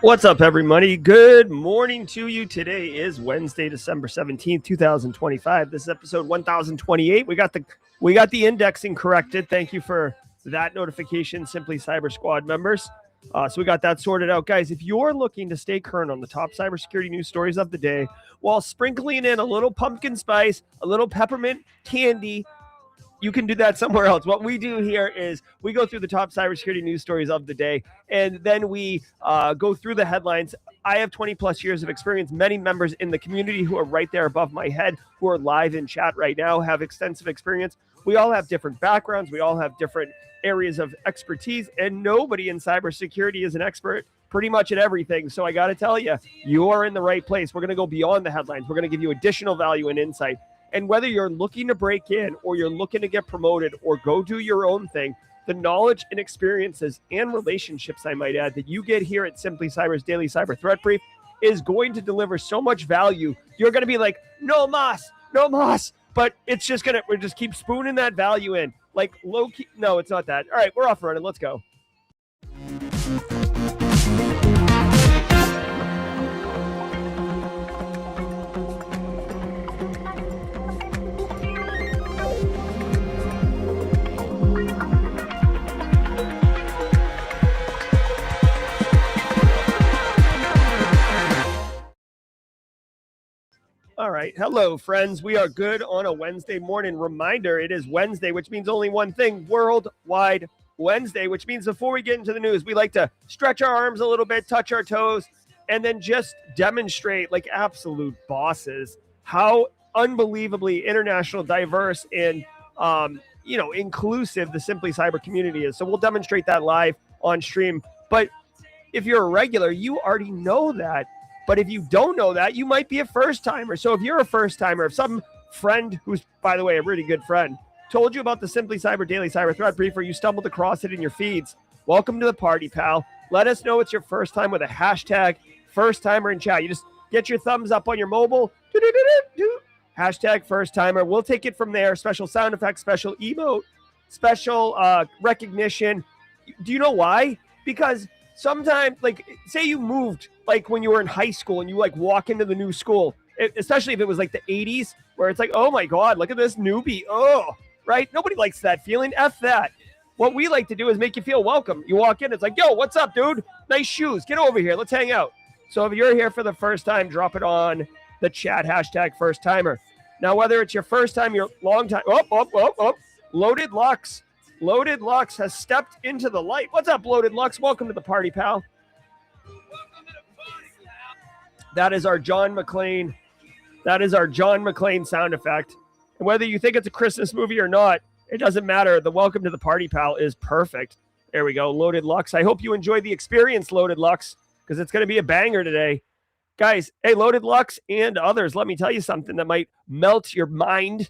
What's up, everybody? Good morning to you. Today is Wednesday, December 17th, 2025. This is episode 1028. We got the indexing corrected. Thank you for that notification, Simply Cyber Squad members. So we got that sorted out. Guys, if you're looking to stay current on the top cybersecurity news stories of the day while sprinkling in a little pumpkin spice, a little peppermint candy, you can do that somewhere else. What we do here is we go through the top cybersecurity news stories of the day, and then we go through the headlines. I have 20 plus years of experience. Many members in the community who are right there above my head, who are live in chat right now, have extensive experience. We all have different backgrounds. We all have different areas of expertise, and nobody in cybersecurity is an expert pretty much at everything. So I got to tell you, you are in the right place. We're going to go beyond the headlines. We're going to give you additional value and insight. And whether you're looking to break in or you're looking to get promoted or go do your own thing, the knowledge and experiences and relationships, I might add, that you get here at Simply Cyber's Daily Cyber Threat Brief is going to deliver so much value. You're going to be like, no mas. But it's just we're just keep spooning that value in. Like low key. No, it's not that. All right, we're off running. Let's go. All right. Hello, friends. We are good on a Wednesday morning. Reminder, it is Wednesday, which means only one thing, Worldwide Wednesday, which means before we get into the news, we like to stretch our arms a little bit, touch our toes, and then just demonstrate like absolute bosses how unbelievably international, diverse, and inclusive the Simply Cyber community is. So we'll demonstrate that live on stream. But if you're a regular, you already know that. But if you don't know that, you might be a first timer. So if you're a first timer, if some friend who's, by the way, a really good friend, told you about the Simply Cyber Daily Cyber Threat Brief, or you stumbled across it in your feeds, welcome to the party, pal. Let us know it's your first time with a hashtag first timer in chat. You just get your thumbs up on your mobile. Hashtag first timer. We'll take it from there. Special sound effects, special emote, special recognition. Do you know why? Because sometimes, like, say you moved, like when you were in high school and you like walk into the new school, especially if it was like the 80s, where it's like, oh my God, look at this newbie. Oh, right? Nobody likes that feeling. F that. What we like to do is make you feel welcome. You walk in, it's like, yo, what's up, dude? Nice shoes. Get over here. Let's hang out. So if you're here for the first time, drop it on the chat, hashtag first timer. Now, whether it's your first time, your long time, Loaded Lux. Loaded Lux has stepped into the light. What's up, Loaded Lux? Welcome to the party, pal. That is our John McClane. That is our John McClane sound effect. And whether you think it's a Christmas movie or not, it doesn't matter. The welcome to the party, pal, is perfect. There we go, Loaded Lux. I hope you enjoy the experience, Loaded Lux, because it's going to be a banger today. Guys, hey, Loaded Lux and others, let me tell you something that might melt your mind.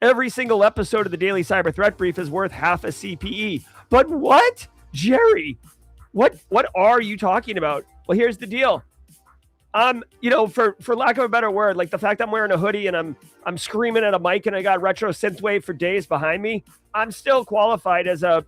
Every single episode of the Daily Cyber Threat Brief is worth half a CPE. But what? Jerry, what are you talking about? Well, here's the deal. For lack of a better word, like the fact I'm wearing a hoodie and I'm screaming at a mic and I got retro synthwave for days behind me, I'm still qualified as a,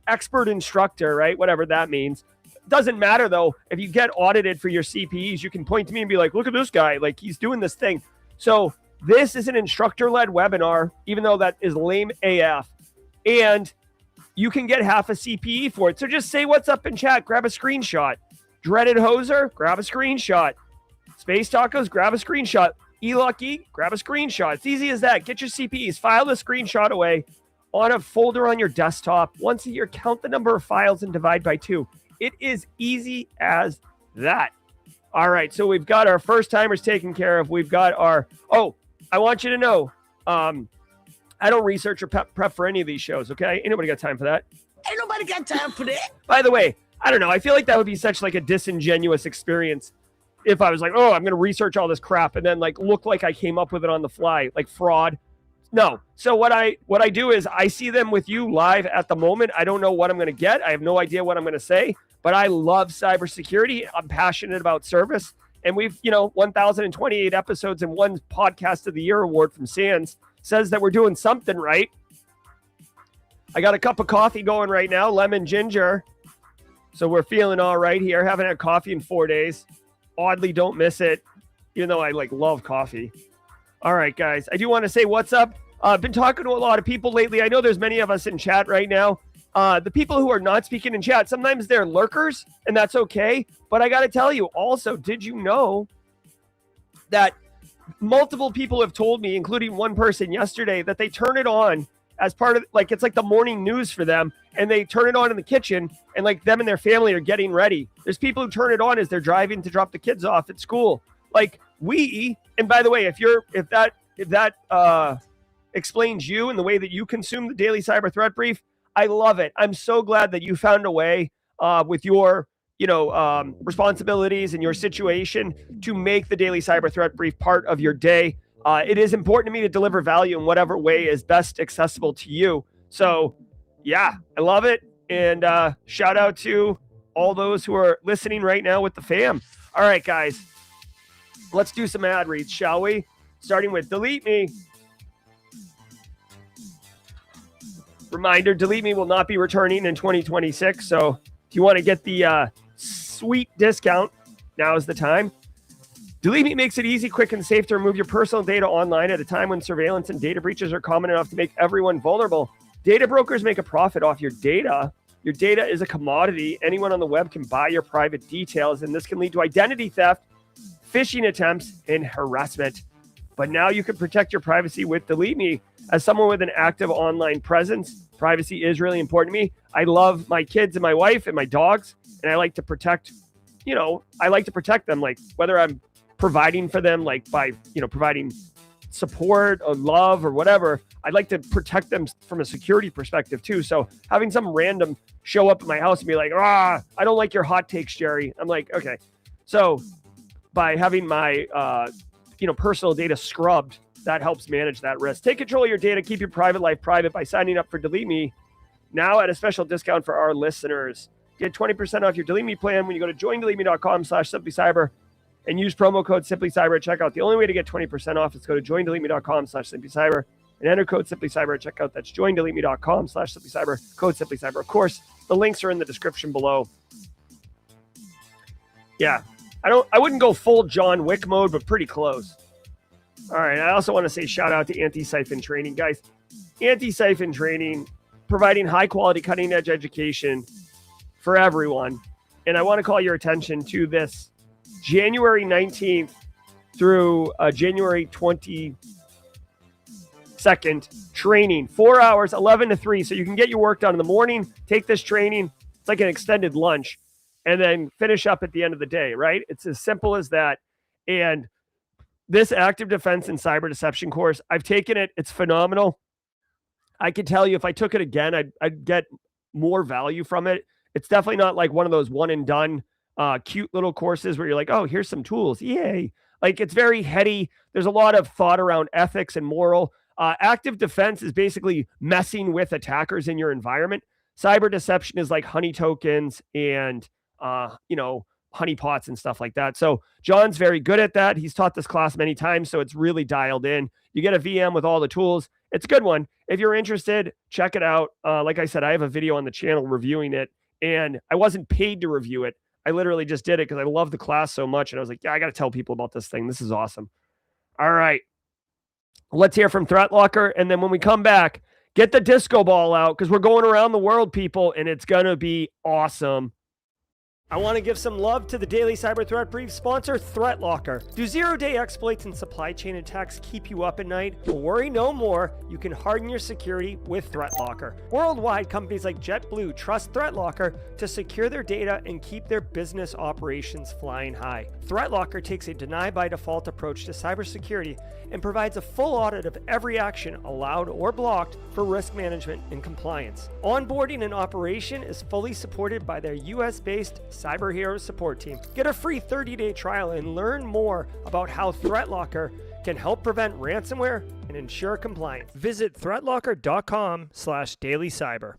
expert instructor, right? Whatever that means. Doesn't matter though. If you get audited for your CPEs, you can point to me and be like, look at this guy, like he's doing this thing. So this is an instructor-led webinar, even though that is lame AF. And you can get half a CPE for it. So just say what's up in chat. Grab a screenshot. Dreaded Hoser, grab a screenshot. Space Tacos, grab a screenshot. eLucky, grab a screenshot. It's easy as that. Get your CPEs. File the screenshot away on a folder on your desktop. Once a year, count the number of files and divide by 2. It is easy as that. All right, so we've got our first timers taken care of. We've got our... Oh, I want you to know, I don't research or prep for any of these shows, okay? Ain't nobody got time for that. Ain't nobody got time for that. By the way, I don't know. I feel like that would be such like a disingenuous experience if I was like, oh, I'm going to research all this crap and then like look like I came up with it on the fly, like fraud. No. So what I do is I see them with you live at the moment. I don't know what I'm going to get. I have no idea what I'm going to say, but I love cybersecurity. I'm passionate about service. And we've, 1,028 episodes and one podcast of the year award from SANS says that we're doing something right. I got a cup of coffee going right now, lemon ginger. So we're feeling all right here. Haven't had coffee in 4 days. Oddly, don't miss it, even though I love coffee. All right, guys. I do want to say what's up. I've been talking to a lot of people lately. I know there's many of us in chat right now. The people who are not speaking in chat, sometimes they're lurkers, and that's okay. But I got to tell you, also, did you know that multiple people have told me, including one person yesterday, that they turn it on as part of, it's like the morning news for them, and they turn it on in the kitchen, and them and their family are getting ready. There's people who turn it on as they're driving to drop the kids off at school. And by the way, if that explains you and the way that you consume the daily cyber threat brief, I love it. I'm so glad that you found a way with your responsibilities and your situation to make the daily cyber threat brief part of your day. It is important to me to deliver value in whatever way is best accessible to you. So yeah, I love it. And shout out to all those who are listening right now with the fam. All right, guys, let's do some ad reads, shall we? Starting with Delete Me. Reminder, Delete Me will not be returning in 2026. So if you want to get the sweet discount, now is the time. Delete Me makes it easy, quick, and safe to remove your personal data online at a time when surveillance and data breaches are common enough to make everyone vulnerable. Data brokers make a profit off your data. Your data is a commodity. Anyone on the web can buy your private details, and this can lead to identity theft, phishing attempts, and harassment. But now you can protect your privacy with Delete Me. As someone with an active online presence, privacy is really important to me. I love my kids and my wife and my dogs, and I like to protect, them, whether I'm providing for them, by, providing support or love or whatever. I'd like to protect them from a security perspective too. So having some random show up at my house and be like, I don't like your hot takes, Jerry. I'm like, okay. So by having my, personal data scrubbed, that helps manage that risk. Take control of your data. Keep your private life private by signing up for Delete Me now at a special discount for our listeners. Get 20% off your Delete Me plan when you go to joindeleteme.com/simplycyber and use promo code simplycyber at checkout. The only way to get 20% off is go to joindeleteme.com/simplycyber and enter code simplycyber at checkout. That's joindeleteme.com/simplycyber, code simplycyber. Of course, the links are in the description below. Yeah, I wouldn't go full John Wick mode, but pretty close. All right, I also want to say shout out to Anti-Siphon Training. Guys, Anti-Siphon Training, providing high-quality, cutting-edge education for everyone. And I want to call your attention to this January 19th through January 22nd training. 4 hours, 11 to 3. So you can get your work done in the morning, take this training. It's like an extended lunch, and then finish up at the end of the day, right? It's as simple as that. And this active defense and cyber deception course, I've taken it. It's phenomenal. I can tell you if I took it again, I'd get more value from it. It's definitely not like one of those one and done cute little courses where you're like, oh, here's some tools. Yay. It's very heady. There's a lot of thought around ethics and moral. Active defense is basically messing with attackers in your environment. Cyber deception is like honey tokens and, honeypots and stuff like that. So John's very good at that. He's taught this class many times, so it's really dialed in. You get a VM with all the tools. It's a good one. If you're interested, check it out. Like I said, I have a video on the channel reviewing it, and I wasn't paid to review it. I literally just did it because I love the class so much, and I was like, yeah, I got to tell people about this thing. This is awesome. All right. Let's hear from ThreatLocker, and then when we come back, get the disco ball out because we're going around the world, people, and it's going to be awesome. I want to give some love to the Daily Cyber Threat Brief sponsor, ThreatLocker. Do zero-day exploits and supply chain attacks keep you up at night? Well, worry no more. You can harden your security with ThreatLocker. Worldwide, companies like JetBlue trust ThreatLocker to secure their data and keep their business operations flying high. ThreatLocker takes a deny-by-default approach to cybersecurity and provides a full audit of every action allowed or blocked for risk management and compliance. Onboarding and operation is fully supported by their US-based Cyber Heroes support team. Get a free 30-day trial and learn more about how ThreatLocker can help prevent ransomware and ensure compliance. Visit threatlocker.com/dailycyber.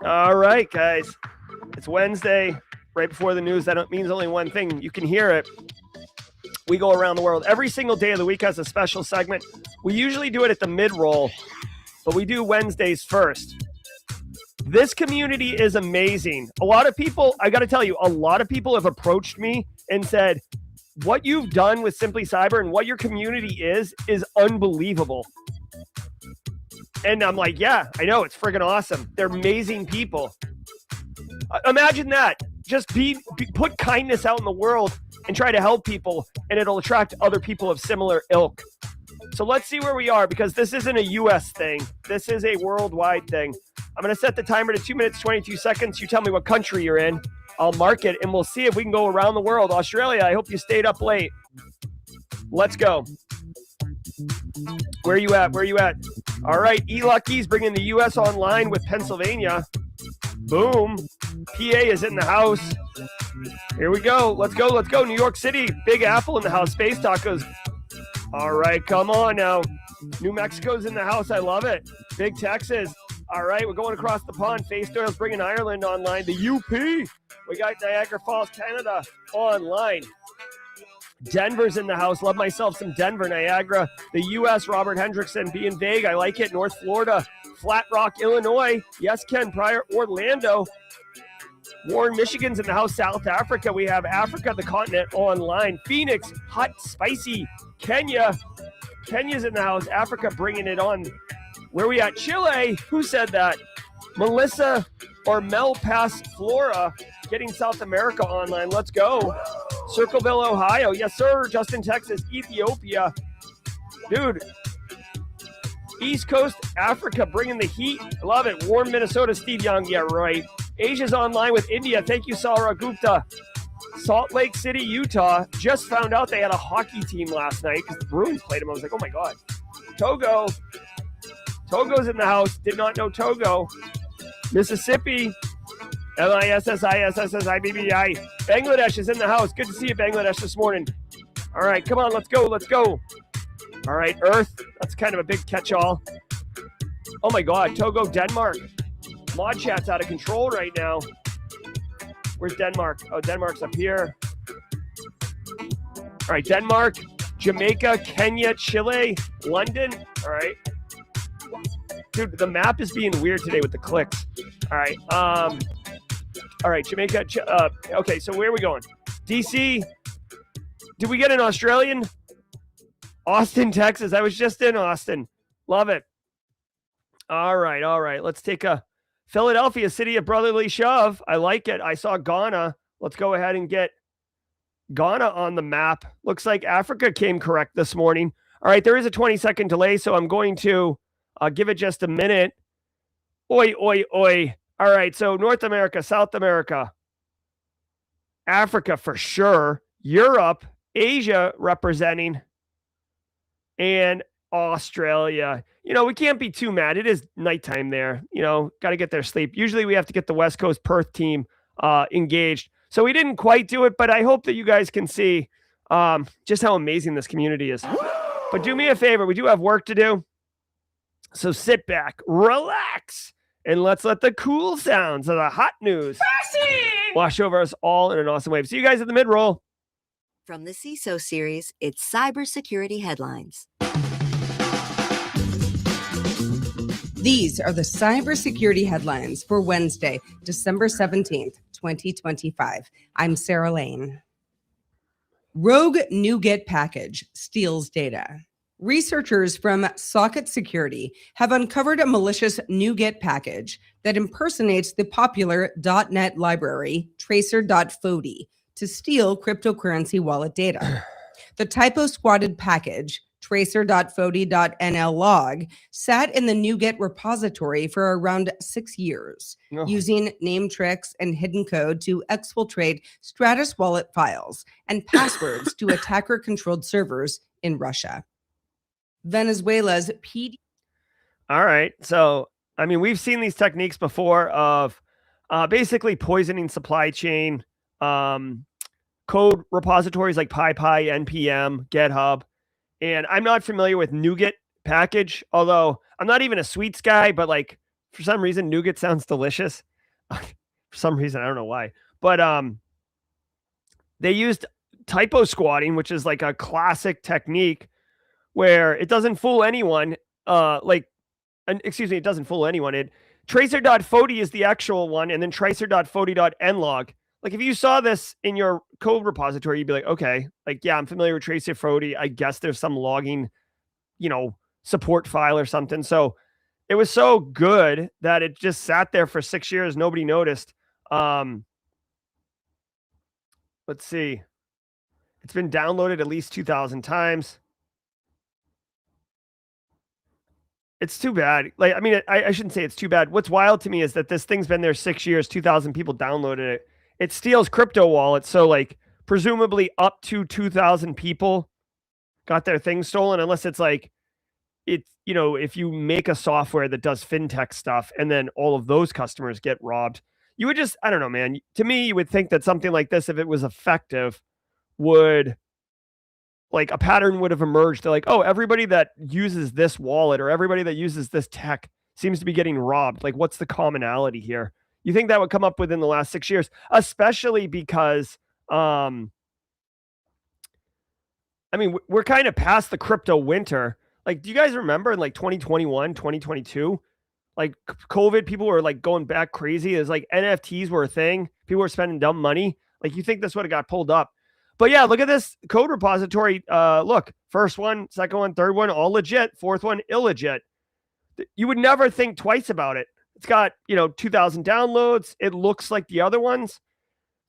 All right, guys. It's Wednesday, right before the news. That means only one thing. You can hear it. We go around the world. Every single day of the week has a special segment. We usually do it at the mid-roll. but we do Wednesdays first. This community is amazing. A lot of people, I got to tell you, a lot of people have approached me and said, what you've done with Simply Cyber and what your community is unbelievable. And I'm like, yeah, I know. It's friggin' awesome. They're amazing people. Imagine that. Just put kindness out in the world and try to help people, and it'll attract other people of similar ilk. So let's see where we are, because this isn't a US thing. This is a worldwide thing. I'm going to set the timer to 2 minutes, 22 seconds. You tell me what country you're in. I'll mark it, and we'll see if we can go around the world. Australia, I hope you stayed up late. Let's go. Where are you at? Where are you at? All right, E-Lucky's bringing the US online with Pennsylvania. Boom. PA is in the house. Here we go. Let's go. Let's go. New York City. Big Apple in the house. Space Tacos. All right, come on now. New Mexico's in the house. I love it. Big Texas. All right, we're going across the pond. Face Doyle's bringing Ireland online. The UP. We got Niagara Falls, Canada online. Denver's in the house. Love myself some Denver, Niagara. The U.S., Robert Hendrickson being vague. I like it. North Florida, Flat Rock, Illinois. Yes, Ken Pryor, Orlando. Warren, Michigan's in the house. South Africa. We have Africa, the continent, online. Phoenix, hot, spicy. Kenya. Kenya's in the house. Africa bringing it on. Where we at? Chile. Who said that? Melissa or Mel Pass, Flora, getting South America online. Let's go. Circleville, Ohio. Yes, sir. Justin, Texas. Ethiopia. Dude. East Coast, Africa, bringing the heat. I love it. Warm, Minnesota. Steve Young. Yeah, right. Asia's online with India. Thank you, Sara Gupta. Salt Lake City, Utah. Just found out they had a hockey team last night because the Bruins played them. I was like, oh, my God. Togo. Togo's in the house. Did not know Togo. Mississippi. LISSISSSIBBI. Bangladesh is in the house. Good to see you, Bangladesh, this morning. All right, come on, let's go, let's go. All right, Earth. That's kind of a big catch-all. Oh, my God. Togo, Denmark. Mod chat's out of control right now. Where's Denmark? Oh, Denmark's up here. All right, Denmark, Jamaica, Kenya, Chile, London. All right. Dude, the map is being weird today with the clicks. All right. All right, Jamaica. Okay, so where are we going? DC. Did we get an Australian? Austin, Texas. I was just in Austin. Love it. All right. Let's take a Philadelphia, city of brotherly shove. I like it. I saw Ghana. Let's go ahead and get Ghana on the map. Looks like Africa came correct this morning. All right, there is a 20-second delay, so I'm going to give it just a minute. Oi, oi, oi. All right, so North America, South America, Africa for sure, Europe, Asia representing, and Australia. You know, we can't be too mad. It is nighttime there. You know, got to get their sleep. Usually we have to get the West Coast Perth team engaged. So we didn't quite do it, but I hope that you guys can see just how amazing this community is. But do me a favor. We do have work to do. So sit back, relax, and let's let the cool sounds of the hot news wash over us all in an awesome way. See you guys at the mid-roll. From the CISO series, it's cybersecurity headlines. These are the cybersecurity headlines for Wednesday, December 17th, 2025. I'm Sarah Lane. Rogue NuGet package steals data. Researchers from Socket Security have uncovered a malicious NuGet package that impersonates the popular .NET library tracer.fodi to steal cryptocurrency wallet data. The typo-squatted package, tracer.fodi.nl sat in the NuGet repository for around 6 years, using name tricks and hidden code to exfiltrate Stratus wallet files and passwords to attacker-controlled servers in Russia. Venezuela's All right. So, I mean, we've seen these techniques before of basically poisoning supply chain code repositories like PyPy, NPM, GitHub. And I'm not familiar with NuGet package, although I'm not even a sweets guy, but like for some reason, NuGet sounds delicious. For some reason, I don't know why. But they used typo squatting, which is like a classic technique where it doesn't fool anyone. Like excuse me, it doesn't fool anyone. Tracer.foti is the actual one, and then tracer.foti.nlog. Like if you saw this in your code repository, you'd be like, okay, like, yeah, I'm familiar with tracer.foti. I guess there's some logging, support file or something. So it was so good that it just sat there for 6 years. Nobody noticed. Let's see. It's been downloaded at least 2,000 times. It's too bad. Like, I mean, I shouldn't say it's too bad. What's wild to me is that this thing's been there 6 years, 2,000 people downloaded it. It steals crypto wallets. So like presumably up to 2,000 people got their thing stolen, unless it's like, if you make a software that does fintech stuff and then all of those customers get robbed, you would just, I don't know, man. To me, you would think that something like this, if it was effective, a pattern would have emerged. They're like, oh, everybody that uses this wallet or everybody that uses this tech seems to be getting robbed. Like, what's the commonality here? You think that would come up within the last 6 years, especially because, I mean, we're kind of past the crypto winter. Like, do you guys remember in like 2021, 2022, like COVID, people were like going back crazy. It's like NFTs were a thing. People were spending dumb money. Like, you think this would have got pulled up. But yeah, look at this code repository. Look, first one, second one, third one, all legit. Fourth one, illegit. You would never think twice about it. It's got, 2,000 downloads. It looks like the other ones.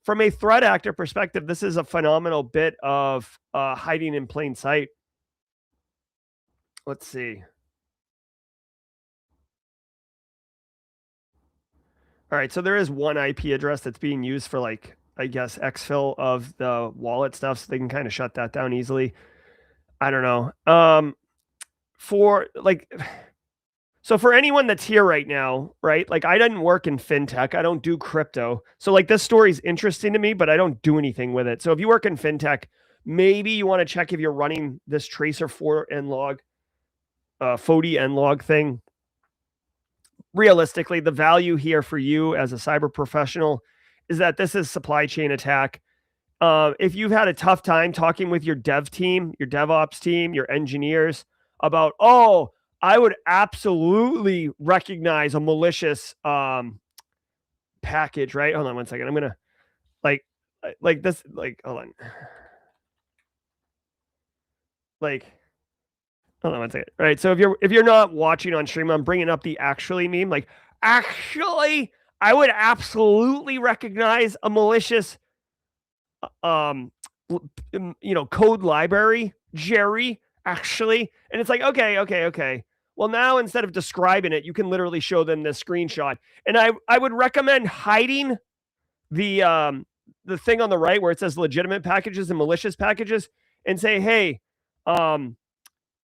From a threat actor perspective, this is a phenomenal bit of hiding in plain sight. Let's see. All right, so there is one IP address that's being used for like, I guess, exfil of the wallet stuff, so they can kind of shut that down easily. I don't know. So for anyone that's here right now, right? Like, I didn't work in fintech. I don't do crypto. So like, this story is interesting to me, but I don't do anything with it. So if you work in fintech, maybe you want to check if you're running this tracer for nlog, Foti nlog thing. Realistically, the value here for you as a cyber professional is that this is supply chain attack. If you've had a tough time talking with your dev team, your DevOps team, your engineers about, oh, I would absolutely recognize a malicious package, right? Hold on one second. I'm going to like this, like, hold on. Like, hold on one second. Right. So if you're not watching on stream, I'm bringing up the actually meme. Like, actually, I would absolutely recognize a malicious, code library, Jerry, actually. And it's like, okay. Well, now instead of describing it, you can literally show them this screenshot. And I would recommend hiding the thing on the right where it says legitimate packages and malicious packages and say, hey,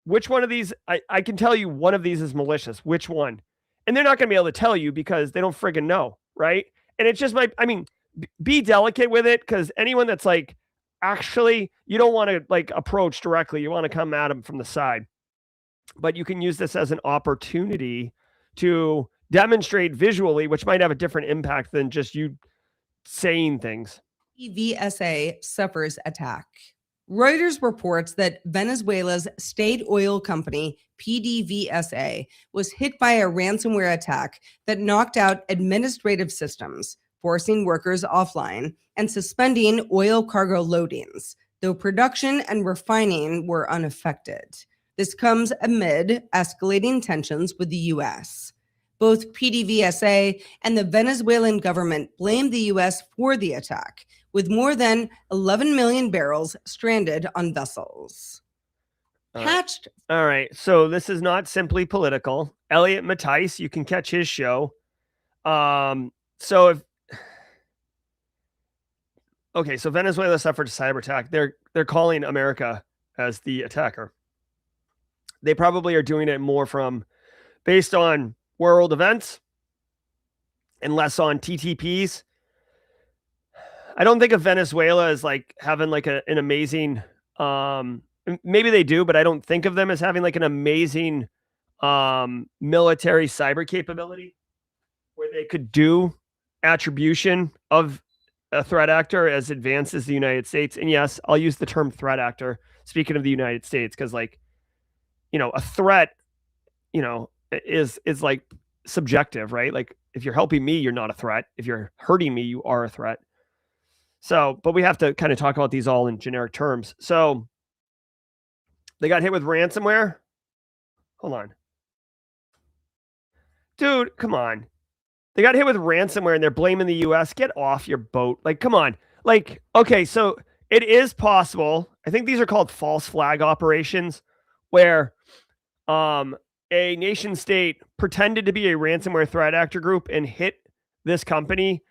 which one of these, I can tell you one of these is malicious, which one? And they're not going to be able to tell you because they don't friggin' know, right? And it's just be delicate with it, because anyone that's like, actually, you don't want to like approach directly. You want to come at them from the side. But you can use this as an opportunity to demonstrate visually, which might have a different impact than just you saying things. PDVSA suffers attack. Reuters reports that Venezuela's state oil company, PDVSA, was hit by a ransomware attack that knocked out administrative systems, forcing workers offline and suspending oil cargo loadings, though production and refining were unaffected. This comes amid escalating tensions with the U.S. Both PDVSA and the Venezuelan government blamed the U.S. for the attack, with more than 11 million barrels stranded on vessels. Patched. All right. So this is not simply political. Elliot Matthijs, you can catch his show. So Venezuela suffered a cyber attack. They're calling America as the attacker. They probably are doing it more based on world events and less on TTPs. I don't think of Venezuela as like having like an amazing, maybe they do, but I don't think of them as having like an amazing military cyber capability where they could do attribution of a threat actor as advanced as the United States. And yes, I'll use the term threat actor, speaking of the United States, because like, a threat, is like subjective, right? Like if you're helping me, you're not a threat. If you're hurting me, you are a threat. So, but we have to kind of talk about these all in generic terms. So they got hit with ransomware. Hold on. Dude, come on. They got hit with ransomware and they're blaming the US. Get off your boat. Like, come on. Like, okay, so it is possible. I think these are called false flag operations where a nation state pretended to be a ransomware threat actor group and hit this company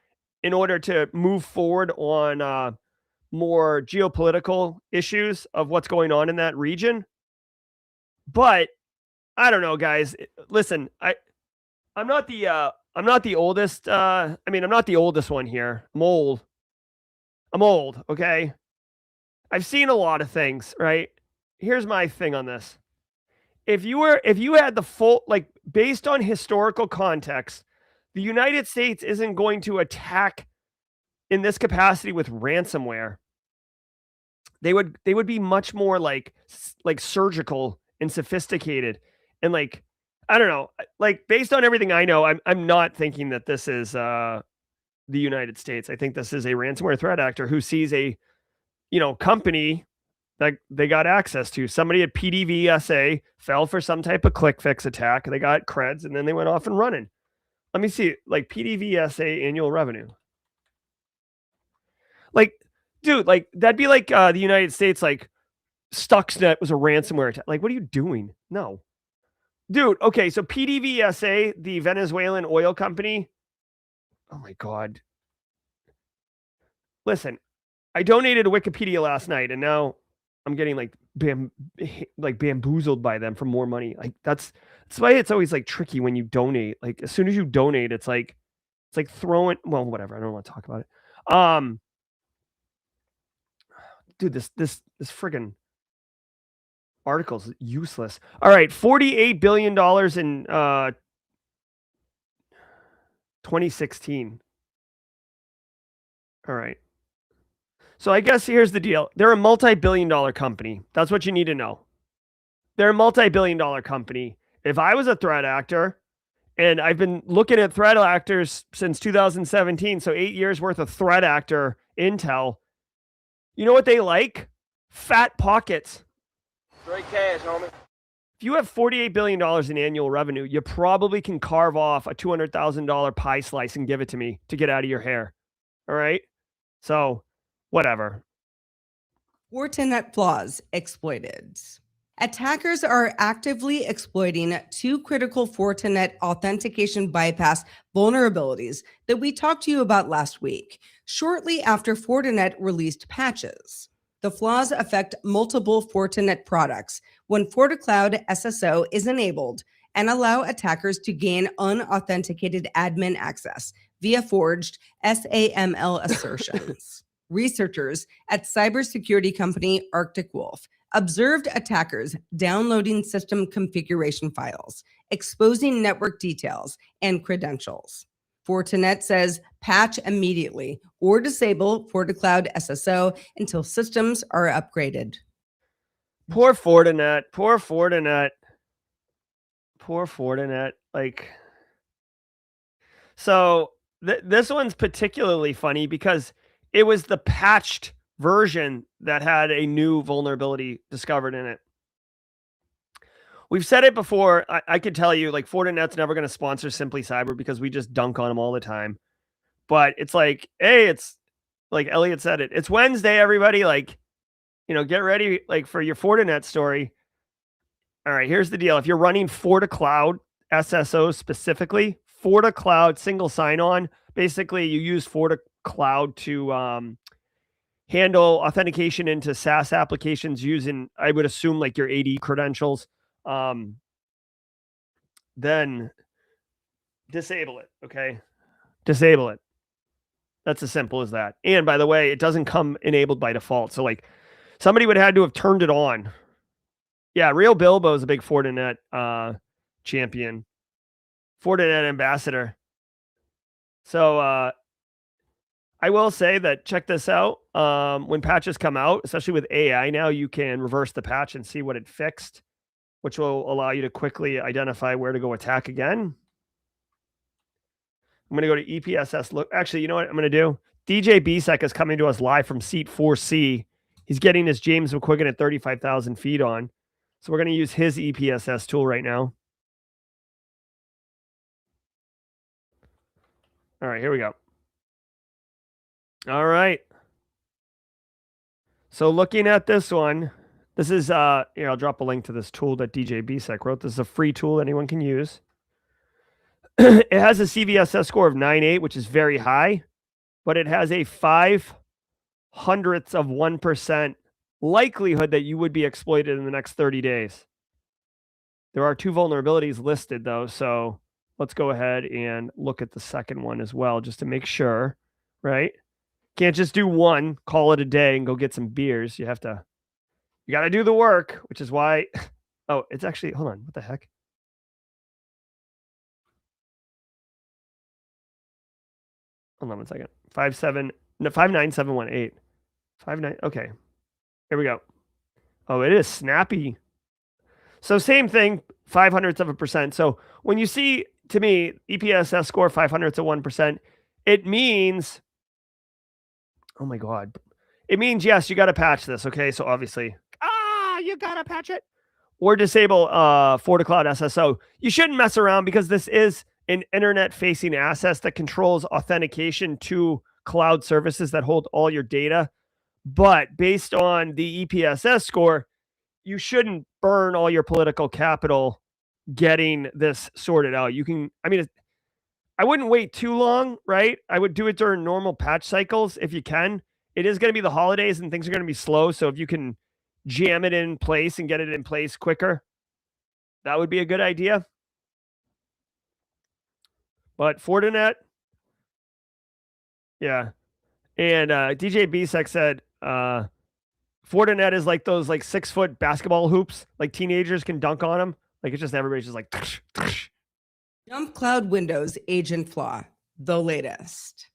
in order to move forward on more geopolitical issues of what's going on in that region. But I don't know, guys. Listen, I'm not the oldest. I'm not the oldest one here. I'm old. Okay. I've seen a lot of things, right? Here's my thing on this. If you had the full, like, based on historical context, the United States isn't going to attack in this capacity with ransomware. They would be much more like surgical and sophisticated, and like, I don't know, like based on everything I know, I'm not thinking that this is the United States. I think this is a ransomware threat actor who sees a company that they got access to. Somebody at PDVSA fell for some type of click fix attack. They got creds and then they went off and running. Let me see, like PDVSA annual revenue. Like, dude, like that'd be like the United States, like Stuxnet was a ransomware attack. Like, what are you doing? No. Dude, okay, so PDVSA, the Venezuelan oil company. Oh my God. Listen, I donated to Wikipedia last night and now I'm getting like bamboozled by them for more money. Like that's why it's always like tricky when you donate. Like as soon as you donate, it's like throwing, well, whatever. I don't want to talk about it. Dude, this friggin' article's useless. All right, $48 billion in 2016. All right. So I guess here's the deal. They're a multi-billion-dollar company. That's what you need to know. They're a multi-billion-dollar company. If I was a threat actor, and I've been looking at threat actors since 2017, so 8 years worth of threat actor intel, you know what they like? Fat pockets. Straight cash, homie. If you have $48 billion in annual revenue, you probably can carve off a $200,000 pie slice and give it to me to get out of your hair. All right? So, whatever. Fortinet flaws exploited. Attackers are actively exploiting two critical Fortinet authentication bypass vulnerabilities that we talked to you about last week, shortly after Fortinet released patches. The flaws affect multiple Fortinet products when FortiCloud SSO is enabled and allow attackers to gain unauthenticated admin access via forged SAML assertions. Researchers at cybersecurity company Arctic Wolf observed attackers downloading system configuration files, exposing network details and credentials. Fortinet says patch immediately or disable FortiCloud SSO until systems are upgraded. Poor Fortinet. Like, so this one's particularly funny because it was the patched version that had a new vulnerability discovered in it. We've said it before. I could tell you, like, Fortinet's never going to sponsor Simply Cyber because we just dunk on them all the time. But it's like, hey, it's like Elliot said it. It's Wednesday, everybody. Like, get ready, like, for your Fortinet story. All right, here's the deal. If you're running FortiCloud SSO specifically, FortiCloud single sign-on, basically you use FortiCloud to handle authentication into SaaS applications using, I would assume, like your AD credentials. Then disable it, okay? Disable it. That's as simple as that. And by the way, it doesn't come enabled by default. So like somebody would have had to have turned it on. Yeah, Real Bilbo is a big Fortinet champion. Fortinet ambassador. So I will say that, check this out. When patches come out, especially with AI now, you can reverse the patch and see what it fixed. which will allow you to quickly identify where to go attack again. I'm going to go to EPSS. Look, actually, you know what I'm going to do? DJ BSEC is coming to us live from seat 4C. He's getting his James McQuiggan at 35,000 feet on. So we're going to use his EPSS tool right now. All right, here we go. All right. So looking at this one, this is, here, I'll drop a link to this tool that DJ BSEC wrote. This is a free tool anyone can use. It has a CVSS score of 9.8, which is very high, but it has a 0.05% likelihood that you would be exploited in the next 30 days. There are 2 vulnerabilities listed, though, so let's go ahead and look at the second one as well, just to make sure, right? Can't just do one, call it a day, and go get some beers. You got to do the work, which is why, oh, it's actually, hold on, what the heck? Hold on one second. 59718. 59. Okay. Here we go. Oh, it is snappy. So same thing, 0.05%. So when you see, to me, EPSS score 0.05%, it means, oh my God. It means, yes, you got to patch this. Okay. So obviously, you got to patch it. Or disable FortiCloud SSO. You shouldn't mess around because this is an internet-facing asset that controls authentication to cloud services that hold all your data. But based on the EPSS score, you shouldn't burn all your political capital getting this sorted out. You can, I mean, I wouldn't wait too long, right? I would do it during normal patch cycles if you can. It is going to be the holidays and things are going to be slow. So if you can jam it in place and get it in place quicker, that would be a good idea. But Fortinet, yeah. And DJ BSEC said, Fortinet is like those like 6-foot basketball hoops, like teenagers can dunk on them. Like it's just everybody's just like. JumpCloud Windows agent flaw, the latest.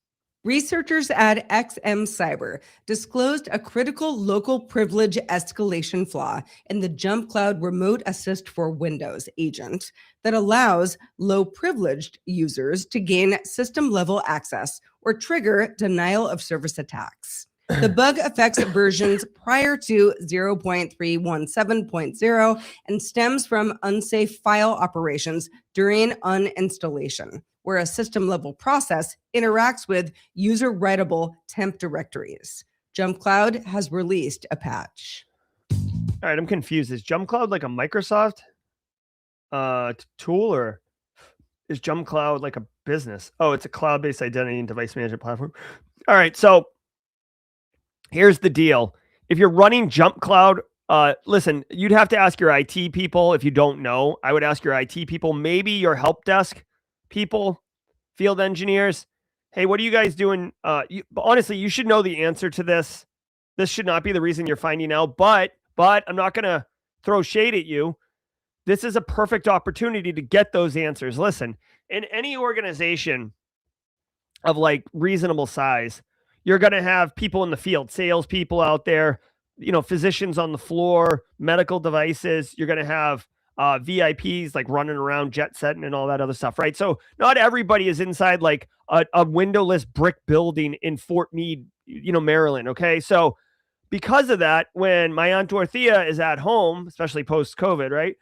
Researchers at XM Cyber disclosed a critical local privilege escalation flaw in the JumpCloud Remote Assist for Windows agent that allows low-privileged users to gain system-level access or trigger denial of service attacks. The bug affects versions prior to 0.317.0 and stems from unsafe file operations during uninstallation, where a system-level process interacts with user-writable temp directories. JumpCloud has released a patch. All right, I'm confused. Is JumpCloud like a Microsoft tool, or is JumpCloud like a business? Oh, it's a cloud-based identity and device management platform. All right, so here's the deal. If you're running JumpCloud, listen, you'd have to ask your IT people. If you don't know, I would ask your IT people, maybe your help desk people, field engineers. Hey, what are you guys doing? Honestly, you should know the answer to this. This should not be the reason you're finding out, but I'm not going to throw shade at you. This is a perfect opportunity to get those answers. Listen, in any organization of like reasonable size, you're going to have people in the field, salespeople out there, physicians on the floor, medical devices. You're going to have VIPs like running around jet setting and all that other stuff, right? So not everybody is inside like a windowless brick building in Fort Meade, Maryland. Okay. So because of that, when my Aunt Dorothea is at home, especially post-COVID, right?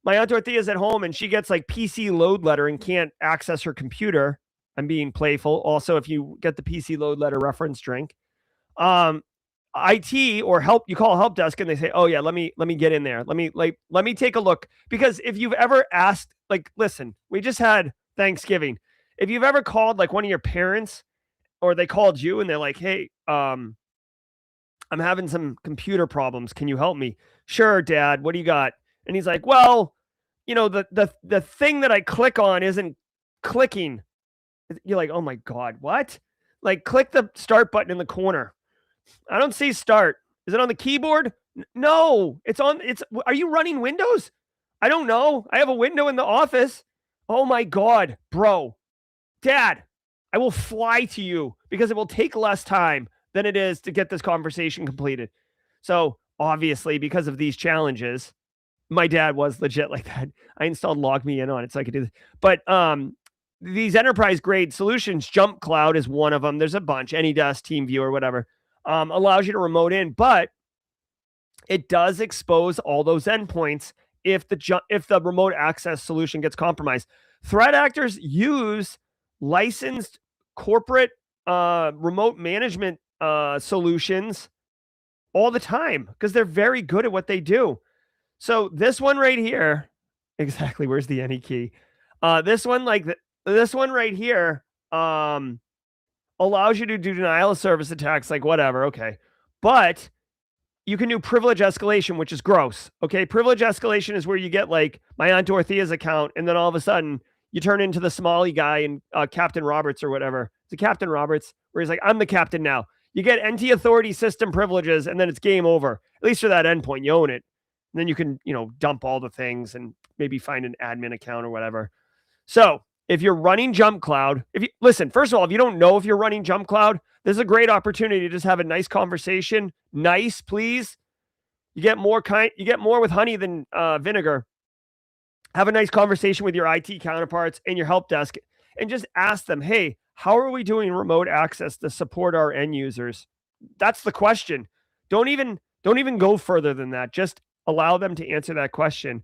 My Aunt Dorothea is at home and she gets like PC load letter and can't access her computer. I'm being playful. Also, if you get the PC load letter reference drink, IT or help, you call help desk and they say, oh yeah, let me get in there. Let me take a look. Because if you've ever asked, like, listen, we just had Thanksgiving. If you've ever called like one of your parents or they called you and they're like, hey, I'm having some computer problems. Can you help me? Sure, Dad. What do you got? And he's like, well, the thing that I click on isn't clicking. You're like, oh my God, what? Like, click the start button in the corner. I don't see start. Is it on the keyboard? No, are you running Windows? I don't know. I have a window in the office. Oh my God, bro. Dad, I will fly to you because it will take less time than it is to get this conversation completed. So obviously, because of these challenges, My dad was legit like that. I installed LogMeIn on it so I could do this. But these enterprise grade solutions, JumpCloud is one of them. There's a bunch, AnyDesk, TeamViewer, whatever, allows you to remote in, but it does expose all those endpoints if the remote access solution gets compromised. Threat actors use licensed corporate remote management solutions all the time because they're very good at what they do. So this one right here, exactly, where's the any key? This one right here allows you to do denial of service attacks, like whatever, okay. But you can do privilege escalation, which is gross, okay? Privilege escalation is where you get like my Aunt Dorothea's account, and then all of a sudden you turn into the Somali guy and Captain Roberts or whatever. It's a Captain Roberts, where he's like, I'm the captain now. You get NT authority system privileges, and then it's game over. At least for that endpoint, you own it. And then you can, dump all the things and maybe find an admin account or whatever. So if you're running JumpCloud, first of all, if you don't know if you're running JumpCloud, this is a great opportunity to just have a nice conversation. Nice, please. You get more with honey than vinegar. Have a nice conversation with your IT counterparts and your help desk and just ask them, hey, how are we doing remote access to support our end users? That's the question. Don't even go further than that. Just allow them to answer that question.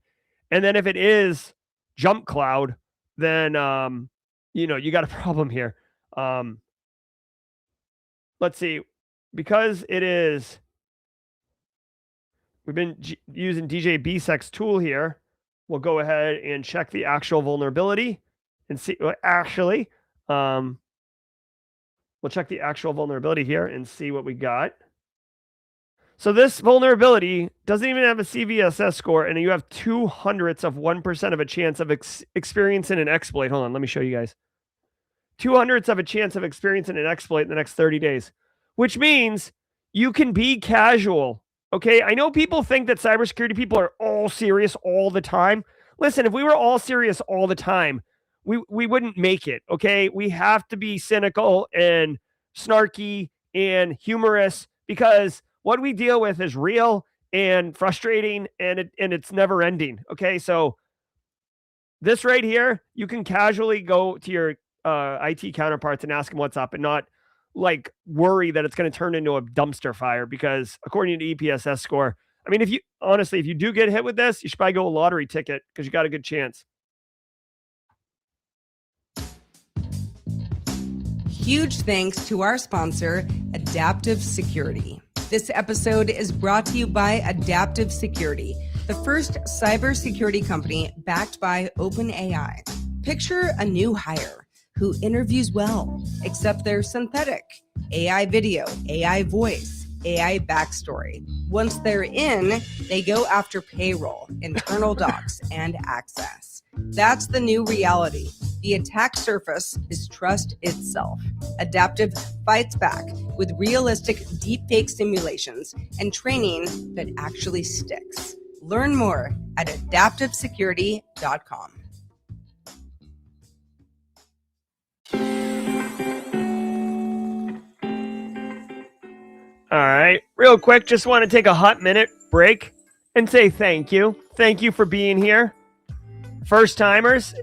And then if it is JumpCloud, then, you got a problem here. Let's see, because we've been using DJ BSEC's tool here. We'll go ahead and check the actual vulnerability and see, we'll check the actual vulnerability here and see what we got. So this vulnerability doesn't even have a CVSS score, and you have 0.02% of a chance of experiencing an exploit. Hold on, let me show you guys. 0.02% of a chance of experiencing an exploit in the next 30 days, which means you can be casual. Okay, I know people think that cybersecurity people are all serious all the time. Listen, if we were all serious all the time, we wouldn't make it. Okay, we have to be cynical and snarky and humorous because what we deal with is real and frustrating, and it's never ending. Okay, so this right here, you can casually go to your IT counterparts and ask them what's up, and not like worry that it's going to turn into a dumpster fire. Because according to EPSS score, I mean, if you do get hit with this, you should probably go a lottery ticket because you got a good chance. Huge thanks to our sponsor, Adaptive Security. This episode is brought to you by Adaptive Security, the first cybersecurity company backed by OpenAI. Picture a new hire who interviews well, except they're synthetic. AI video, AI voice, AI backstory. Once they're in, they go after payroll, internal docs, and access. That's the new reality. The attack surface is trust itself. Adaptive fights back with realistic deepfake simulations and training that actually sticks. Learn more at adaptivesecurity.com. All right, real quick, just want to take a hot minute break and say thank you. Thank you for being here. First timers,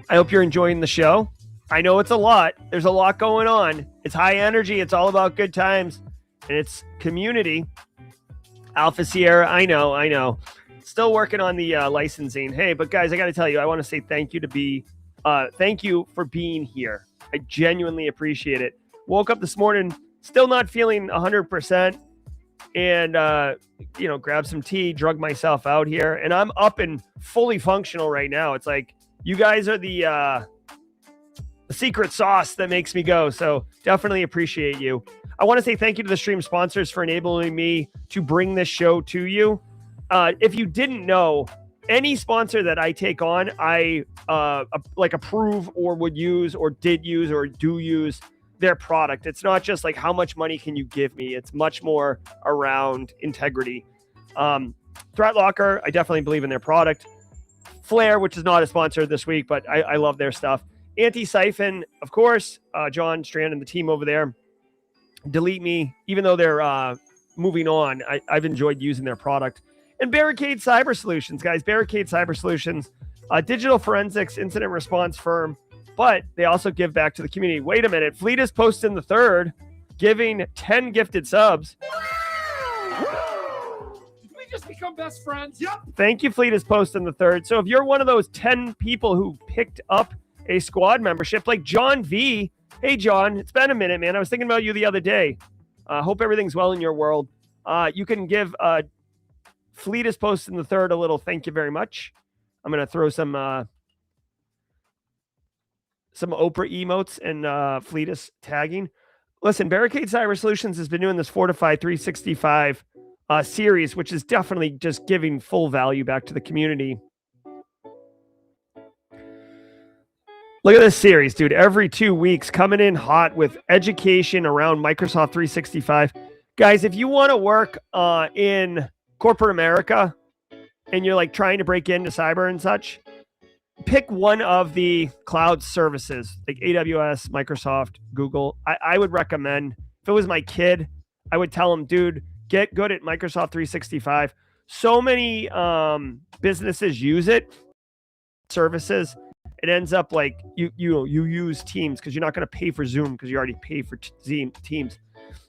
I hope you're enjoying the show. I know it's a lot. There's a lot going on. It's high energy. It's all about good times. And it's community. Alpha Sierra, I know. Still working on the licensing. Hey, but guys, I got to tell you, I want to say thank you for being here. I genuinely appreciate it. Woke up this morning, still not feeling 100%. And, grabbed some tea, drug myself out here. And I'm up and fully functional right now. It's like, you guys are the secret sauce that makes me go. So definitely appreciate you. I want to say thank you to the stream sponsors for enabling me to bring this show to you. If you didn't know, any sponsor that I take on, I approve or would use or did use or do use their product. It's not just like how much money can you give me. It's much more around integrity. ThreatLocker, I definitely believe in their product. Flare, which is not a sponsor this week, but I love their stuff. Anti-Siphon, of course, John Strand and the team over there. Delete Me, even though they're moving on, I've enjoyed using their product. And Barricade Cyber Solutions, guys. Barricade Cyber Solutions, digital forensics incident response firm, but they also give back to the community. Wait a minute. Fleet is posting the third, giving 10 gifted subs. Did we just become best friends? Yep. Thank you, Fleet is posting the third. So if you're one of those 10 people who picked up a squad membership, like John V. Hey, John, it's been a minute, man. I was thinking about you the other day. Hope everything's well in your world. You can give Fleet is posting the third a little thank you very much. I'm going to throw some Oprah emotes and Fleet is tagging. Listen, Barricade Cyber Solutions has been doing this Fortify 365 series, which is definitely just giving full value back to the community. Look at this series, dude. Every 2 weeks, coming in hot with education around Microsoft 365. Guys, if you want to work in corporate America and you're like trying to break into cyber and such, pick one of the cloud services like AWS, Microsoft, Google. I would recommend, if it was my kid, I would tell him, dude, get good at Microsoft 365. So many businesses use it, services. It ends up like you use Teams because you're not going to pay for Zoom because you already pay for Teams.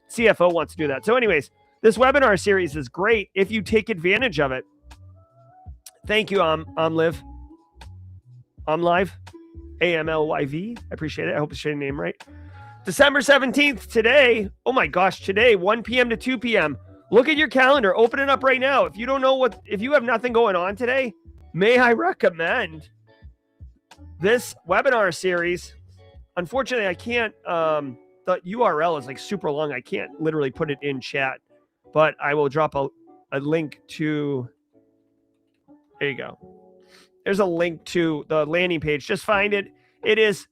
CFO wants to do that. So anyways, this webinar series is great if you take advantage of it. Thank you, I'm live. I'm live. AMLYV. I appreciate it. I hope I said your name right. December 17th, today. Oh my gosh, today, 1 p.m. to 2 p.m. Look at your calendar. Open it up right now. If you don't know if you have nothing going on today, may I recommend this webinar series. Unfortunately, I can't, the URL is like super long. I can't literally put it in chat, but I will drop a link to, there you go. There's a link to the landing page. Just find it. It is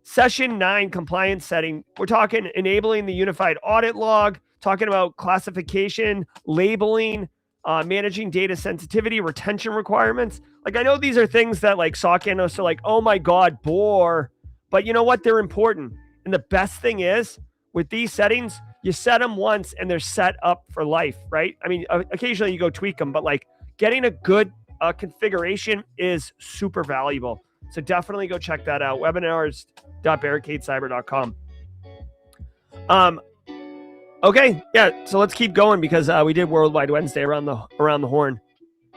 session 9 compliance setting. We're talking enabling the unified audit log, talking about classification, labeling, managing data sensitivity, retention requirements. Like, I know these are things that like SOC analysts are like, oh my God, bore. But you know what? They're important. And the best thing is with these settings, you set them once and they're set up for life, right? I mean, occasionally you go tweak them, but like getting a good configuration is super valuable. So definitely go check that out. Webinars.barricadecyber.com. Okay, yeah. So let's keep going because we did Worldwide Wednesday around the horn.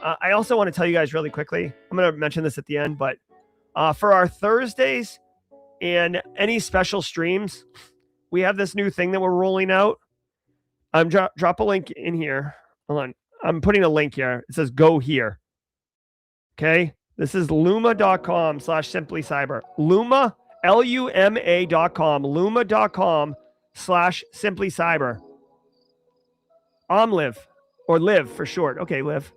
I also want to tell you guys really quickly. I'm going to mention this at the end, but for our Thursdays and any special streams, we have this new thing that we're rolling out. Drop a link in here. Hold on. I'm putting a link here. It says go here. Okay. This is luma.com/simplycyber. Luma, LUMA.com, luma.com/simplycyber. Live, or live for short. Okay, live.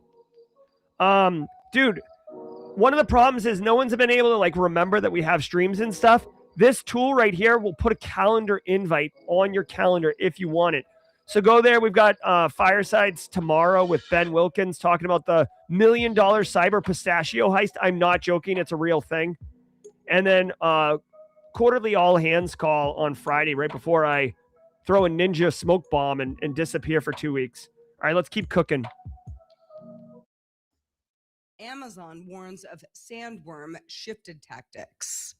Dude, one of the problems is no one's been able to like remember that we have streams and stuff. This tool right here will put a calendar invite on your calendar if you want it. So go there. We've got firesides tomorrow with Ben Wilkins talking about the $1 million cyber pistachio heist. I'm not joking. It's a real thing. And then quarterly all hands call on Friday right before I throw a ninja smoke bomb and disappear for 2 weeks. All right, let's keep cooking. Amazon warns of Sandworm shifted tactics.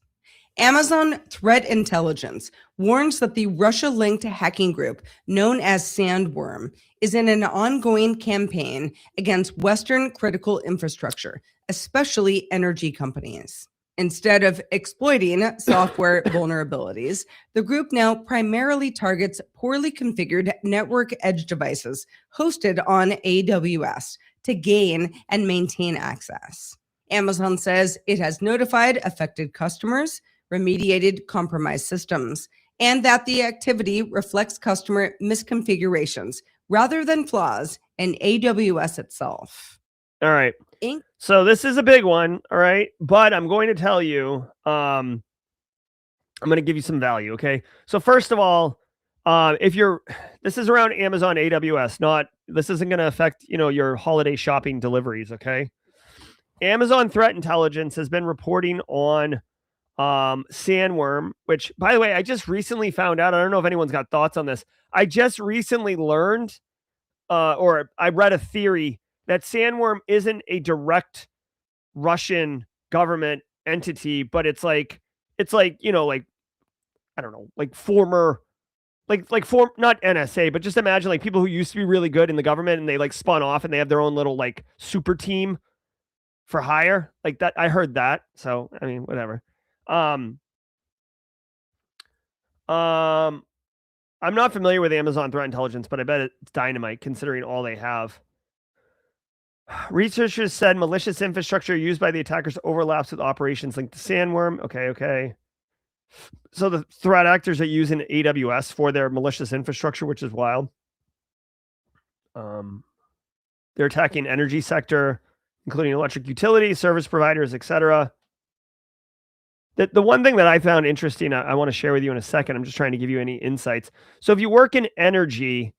Amazon Threat Intelligence warns that the Russia-linked hacking group known as Sandworm is in an ongoing campaign against Western critical infrastructure, especially energy companies. Instead of exploiting software vulnerabilities, the group now primarily targets poorly configured network edge devices hosted on AWS to gain and maintain access. Amazon says it has notified affected customers, remediated compromised systems, and that the activity reflects customer misconfigurations rather than flaws in AWS itself. All right. So this is a big one. All right. But I'm going to tell you, I'm going to give you some value. Okay. So first of all, this is around Amazon AWS, this isn't going to affect, your holiday shopping deliveries. Okay. Amazon Threat Intelligence has been reporting on Sandworm, which, by the way, I just recently found out. I don't know if anyone's got thoughts on this. I just recently learned, or I read a theory that Sandworm isn't a direct Russian government entity, but it's like, you know, like, I don't know, like former, not NSA, but just imagine like people who used to be really good in the government and they like spun off and they have their own little like super team for hire. Like that. I heard that. So, I mean, whatever. I'm not familiar with Amazon Threat Intelligence, but I bet it's dynamite considering all they have. Researchers said malicious infrastructure used by the attackers overlaps with operations linked to Sandworm. Okay. So the threat actors are using AWS for their malicious infrastructure, which is wild. They're attacking energy sector, including electric utilities, service providers, etc. The one thing that I found interesting, I want to share with you in a second. I'm just trying to give you any insights. So if you work in energy,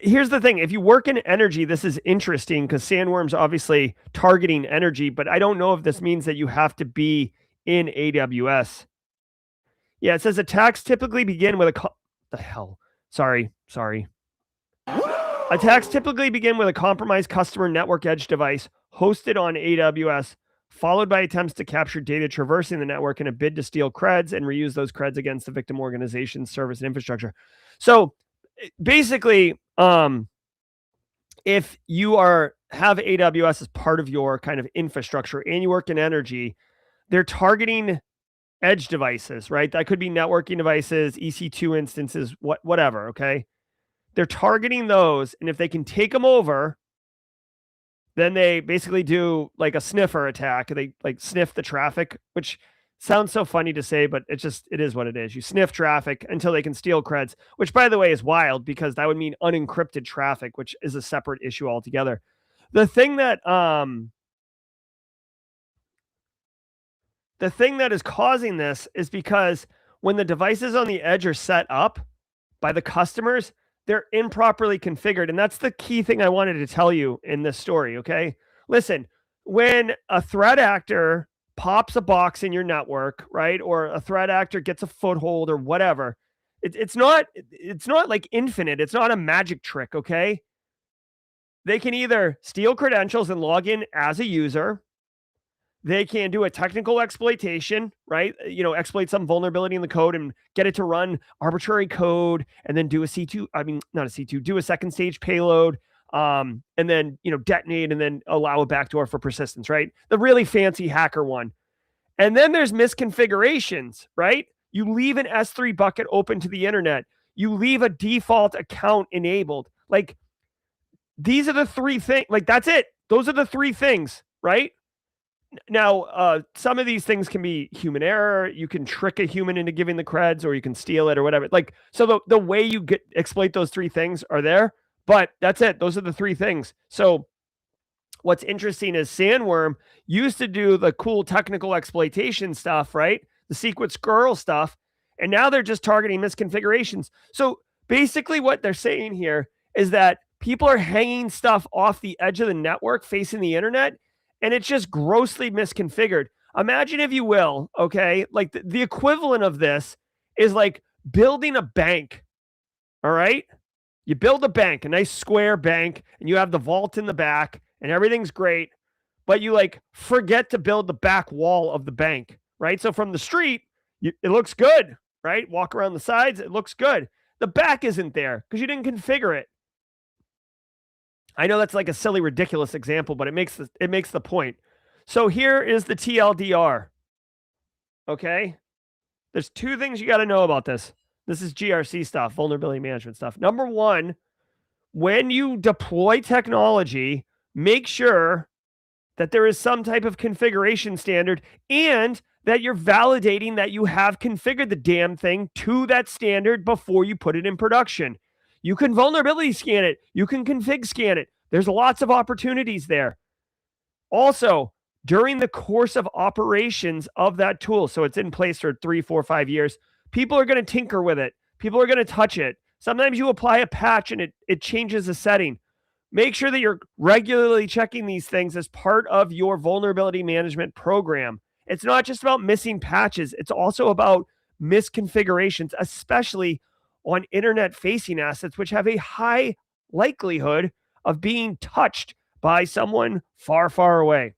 here's the thing. If you work in energy, this is interesting because Sandworm's obviously targeting energy, but I don't know if this means that you have to be in AWS. Yeah, it says attacks typically begin with Attacks typically begin with a compromised customer network edge device hosted on AWS, followed by attempts to capture data traversing the network in a bid to steal creds and reuse those creds against the victim organization's service and infrastructure. So basically, if you have AWS as part of your kind of infrastructure and you work in energy, they're targeting edge devices, right? That could be networking devices, EC2 instances, whatever, okay? They're targeting those, and if they can take them over, then they basically do like a sniffer attack. They like sniff the traffic, which sounds so funny to say, but it is what it is. You sniff traffic until they can steal creds, which by the way is wild because that would mean unencrypted traffic, which is a separate issue altogether. The thing that is causing this is because when the devices on the edge are set up by the customers, they're improperly configured. And that's the key thing I wanted to tell you in this story, okay? Listen, when a threat actor pops a box in your network, right? Or a threat actor gets a foothold or whatever, it's not like infinite. It's not a magic trick, okay? They can either steal credentials and log in as a user. They can do a technical exploitation, right? You know, exploit some vulnerability in the code and get it to run arbitrary code and then do a do a second stage payload, and then, you know, detonate and then allow a backdoor for persistence, right? The really fancy hacker one. And then there's misconfigurations, right? You leave an S3 bucket open to the internet. You leave a default account enabled. Like, these are the three things. Like, that's it. Those are the three things, right? Now, some of these things can be human error. You can trick a human into giving the creds, or you can steal it or whatever. Like, so the way you exploit those three things are there, but that's it. Those are the three things. So what's interesting is Sandworm used to do the cool technical exploitation stuff, right? The secret squirrel stuff. And now they're just targeting misconfigurations. So basically what they're saying here is that people are hanging stuff off the edge of the network facing the internet, and it's just grossly misconfigured. Imagine, if you will, okay, like the equivalent of this is like building a bank, all right? You build a bank, a nice square bank, and you have the vault in the back, and everything's great, but you like forget to build the back wall of the bank, right? So from the street, it looks good, right? Walk around the sides, it looks good. The back isn't there because you didn't configure it. I know that's like a silly, ridiculous example, but it makes the point. So here is the TLDR. Okay? There's two things you got to know about this. This is GRC stuff, vulnerability management stuff. Number one, when you deploy technology, make sure that there is some type of configuration standard and that you're validating that you have configured the damn thing to that standard before you put it in production. You can vulnerability scan it. You can config scan it. There's lots of opportunities there. Also, during the course of operations of that tool, so it's in place for 3, 4, 5 years, people are going to tinker with it. People are going to touch it. Sometimes you apply a patch and it changes the setting. Make sure that you're regularly checking these things as part of your vulnerability management program. It's not just about missing patches. It's also about misconfigurations, especially on internet-facing assets, which have a high likelihood of being touched by someone far, far away.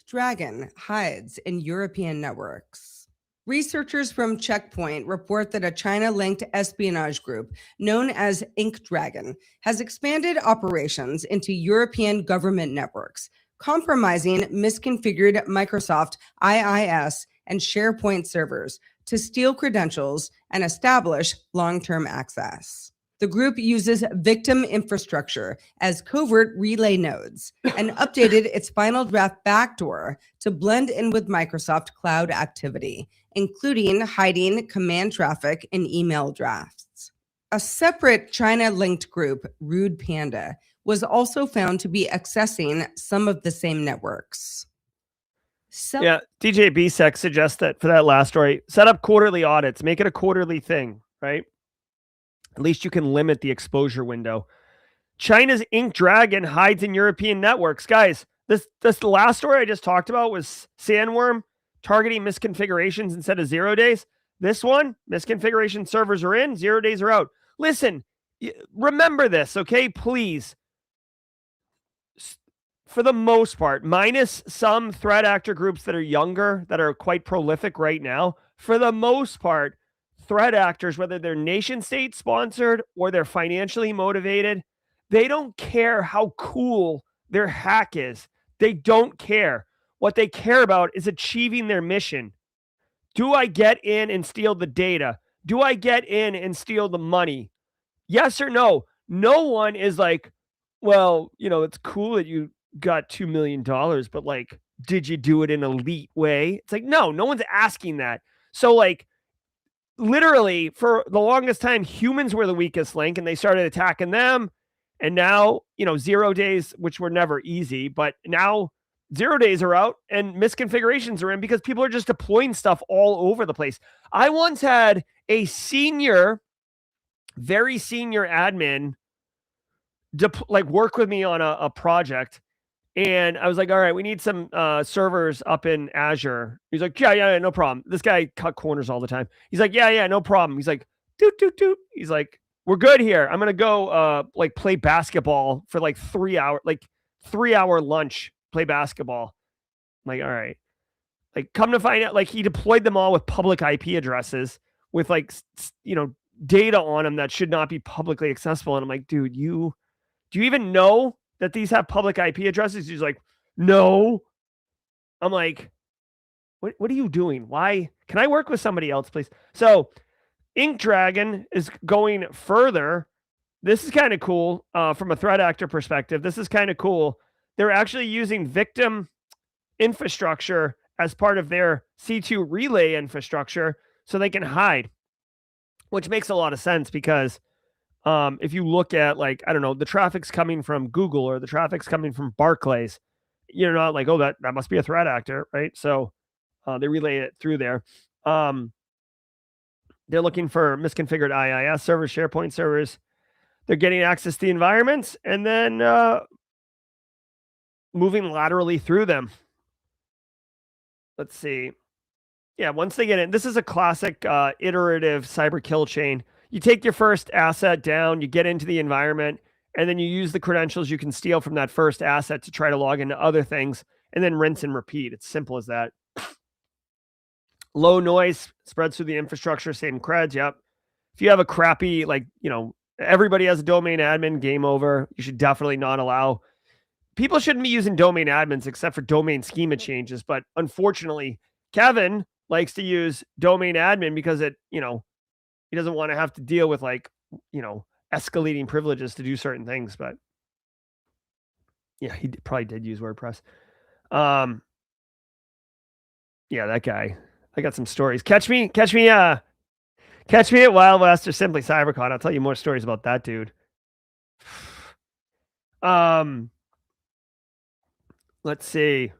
Dragon hides in European networks. Researchers from Checkpoint report that a China-linked espionage group known as Ink Dragon has expanded operations into European government networks, compromising misconfigured Microsoft IIS and SharePoint servers to steal credentials and establish long-term access. The group uses victim infrastructure as covert relay nodes and updated its final draft backdoor to blend in with Microsoft Cloud activity, including hiding command traffic in email drafts. A separate China-linked group, Rude Panda, was also found to be accessing some of the same networks. Yeah, DJ BSEC suggests that for that last story, set up quarterly audits, make it a quarterly thing, right? At least you can limit the exposure window. China's Ink Dragon hides in European networks. Guys, this last story I just talked about was Sandworm targeting misconfigurations instead of 0 days. This one, misconfiguration servers are in, 0 days are out. Listen, remember this, okay? Please. For the most part, minus some threat actor groups that are younger, that are quite prolific right now, for the most part, threat actors, whether they're nation state sponsored or they're financially motivated, they don't care how cool their hack is. They don't care. What they care about is achieving their mission. Do I get in and steal the data? Do I get in and steal the money? Yes or no? No one is like, well, it's cool that you got $2 million, but like, did you do it in an elite way? It's like, no one's asking that. So like, literally for the longest time, humans were the weakest link and they started attacking them. And now, 0 days, which were never easy, but now 0 days are out and misconfigurations are in because people are just deploying stuff all over the place. I once had a very senior admin work with me on a project. And I was like, all right, we need some servers up in Azure. He's like, yeah, no problem. This guy cut corners all the time. He's like, yeah, no problem. He's like, doot. He's like, we're good here. I'm going to go play basketball for 3 hours, 3 hour lunch, play basketball. I'm like, all right. Come to find out, he deployed them all with public IP addresses with data on them that should not be publicly accessible. And I'm like, dude, do you even know that these have public IP addresses? He's like, no. I'm like, what are you doing? Why? Can I work with somebody else, please? So Ink Dragon is going further. This is kind of cool from a threat actor perspective. This is kind of cool. They're actually using victim infrastructure as part of their C2 relay infrastructure so they can hide, which makes a lot of sense because if you look at the traffic's coming from Google or the traffic's coming from Barclays, you're not like, oh, that must be a threat actor, right? So they relay it through there. They're looking for misconfigured IIS servers, SharePoint servers. They're getting access to the environments and then moving laterally through them. Let's see. Yeah, once they get in, this is a classic iterative cyber kill chain. You take your first asset down, you get into the environment, and then you use the credentials you can steal from that first asset to try to log into other things, and then rinse and repeat. It's simple as that. Low noise spreads through the infrastructure, same creds. Yep. If you have a crappy, everybody has a domain admin, game over. You should definitely not allow. People shouldn't be using domain admins except for domain schema changes. But unfortunately, Kevin likes to use domain admin because he doesn't want to have to deal with escalating privileges to do certain things. But yeah, he probably did use WordPress. Yeah, that guy. I got some stories. Catch me at Wild West or Simply CyberCon. I'll tell you more stories about that dude. Let's see.